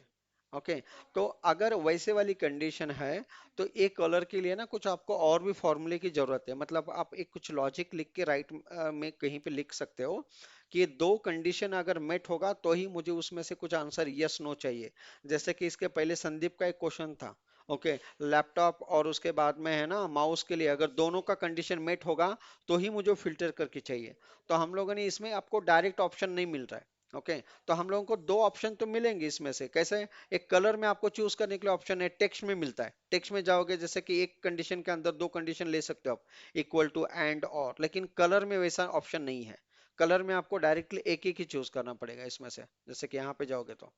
ओके, तो अगर वैसे वाली कंडीशन है, तो एक कलर के लिए ना कुछ आपको और भी फॉर्मूले की जरूरत है, मतलब आप एक कुछ लॉजिक लिख के राइट में कहीं पे लिख सकते हो कि ये दो कंडीशन अगर मेट होगा तो ही मुझे उसमें से कुछ आंसर यस नो चाहिए। जैसे कि इसके पहले संदीप का एक क्वेश्चन था, ओके, लैपटॉप और उसके बाद में है ना माउस के लिए अगर दोनों का कंडीशन मेट होगा तो ही मुझे फिल्टर करके चाहिए। तो हम लोगों ने इसमें आपको डायरेक्ट ऑप्शन नहीं मिल रहा है। ओके, तो हम लोगों को दो ऑप्शन तो मिलेंगे इसमें से, कैसे, एक कलर में आपको चूज करने के लिए ऑप्शन है, टेक्स्ट में मिलता है, टेक्स्ट में जाओगे जैसे कि एक कंडीशन के अंदर दो कंडीशन ले सकते हो आप, इक्वल टू एंड और, लेकिन कलर में वैसा ऑप्शन नहीं है। कलर में आपको डायरेक्टली एक एक ही चूज करना पड़ेगा इसमें से, जैसे कि यहाँ पे जाओगे तो।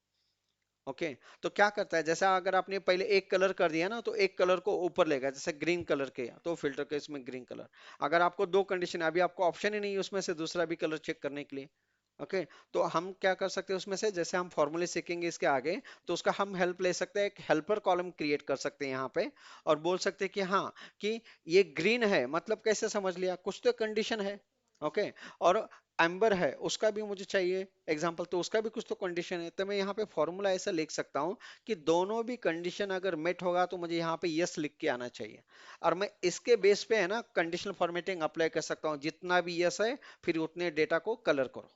ओके, तो क्या करता है, जैसा अगर आपने पहले एक कलर कर दिया ना, तो एक कलर को ऊपर लेगा, जैसे ग्रीन कलर के तो फिल्टर के इसमें ग्रीन कलर, अगर आपको दो कंडीशन, अभी आपको ऑप्शन ही नहीं है उसमें से दूसरा भी कलर चेक करने के लिए। ओके, तो हम क्या कर सकते हैं उसमें से, जैसे हम फॉर्मूले सीखेंगे इसके आगे, तो उसका हम हेल्प ले सकते हैं, एक हेल्पर कॉलम क्रिएट कर सकते हैं यहाँ पे, और बोल सकते हैं कि हाँ, कि ये ग्रीन है, मतलब कैसे समझ लिया, कुछ तो कंडीशन है। ओके, और एम्बर है उसका भी मुझे चाहिए एग्जांपल, तो उसका भी कुछ तो कंडीशन है, तो मैं यहाँ पे फॉर्मूला ऐसा लिख सकता हूँ कि दोनों भी कंडीशन अगर मेट होगा तो मुझे यहाँ पे यस लिख के आना चाहिए, और मैं इसके बेस पे है ना कंडीशनल फॉर्मेटिंग अप्लाई कर सकता हूँ, जितना भी यस है फिर उतने डेटा को कलर करो।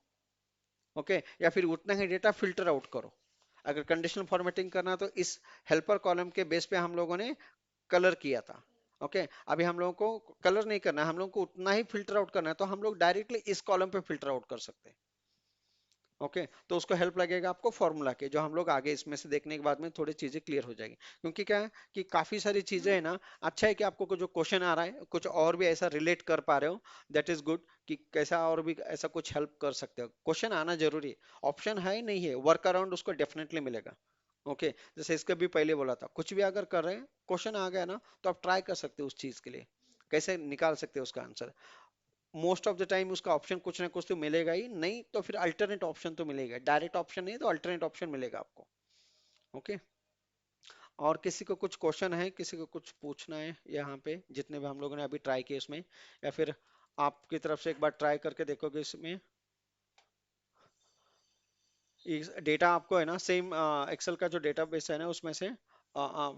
ओके, या फिर उतना ही डेटा फिल्टर आउट करो। अगर कंडीशनल फॉर्मेटिंग करना तो इस हेल्पर कॉलम के बेस पे हम लोगों ने कलर किया था। ओके, अभी हम लोगों को कलर नहीं करना है, हम लोगों को उतना ही फिल्टर आउट करना है, तो हम लोग डायरेक्टली इस कॉलम पे फिल्टर आउट कर सकते हैं। ओके, तो उसको हेल्प लगेगा आपको फॉर्मूला के, जो हम लोग आगे इसमें से देखने के बाद में थोड़ी चीजें क्लियर हो जाएगी, क्योंकि क्या है कि काफी सारी चीजें है ना, अच्छा है कि आपको जो क्वेश्चन आ रहा है कुछ और भी ऐसा रिलेट कर पा रहे हो, दैट इज गुड, कि कैसा और भी ऐसा कुछ हेल्प कर सकते हो, क्वेश्चन आना जरूरी है, ऑप्शन है ही नहीं है, वर्क अराउंड उसको डेफिनेटली मिलेगा। ओके, जैसे इसका भी पहले बोला था, कुछ भी अगर कर रहे हैं क्वेश्चन आ गया ना, तो आप ट्राई कर सकते हो उस चीज के लिए, कैसे निकाल सकते हो उसका answer. Most of the time उसका ऑप्शन कुछ ना कुछ तो मिलेगा ही, नहीं तो फिर अल्टरनेट ऑप्शन तो मिलेगा, डायरेक्ट ऑप्शन नहीं तो अल्टरनेट ऑप्शन मिलेगा आपको। ओके, और किसी को कुछ क्वेश्चन है, किसी को कुछ पूछना है यहाँ पे, जितने भी हम लोगों ने अभी ट्राई किए उसमें, या फिर आपकी तरफ से एक बार ट्राई करके देखोगे इसमें, डेटा आपको है ना सेम एक्सेल का जो डेटाबेस है ना उसमें से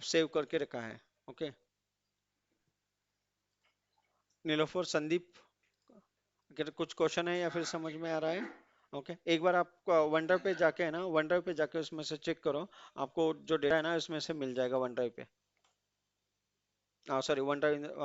सेव करके रखा है। ओके, नीलोफर, संदीप, क्या कुछ क्वेश्चन है या फिर हाँ समझ ठीक में है आ रहा ठीक है? है। ओके, एक बार आप वन ड्राइव समझ पे में आ रहा जाके है ना, वन ड्राइव पे जाके उसमें से चेक करो, आपको जो डेटा है ना उसमें से मिल जाएगा वन ड्राइव पे। Sorry, one drive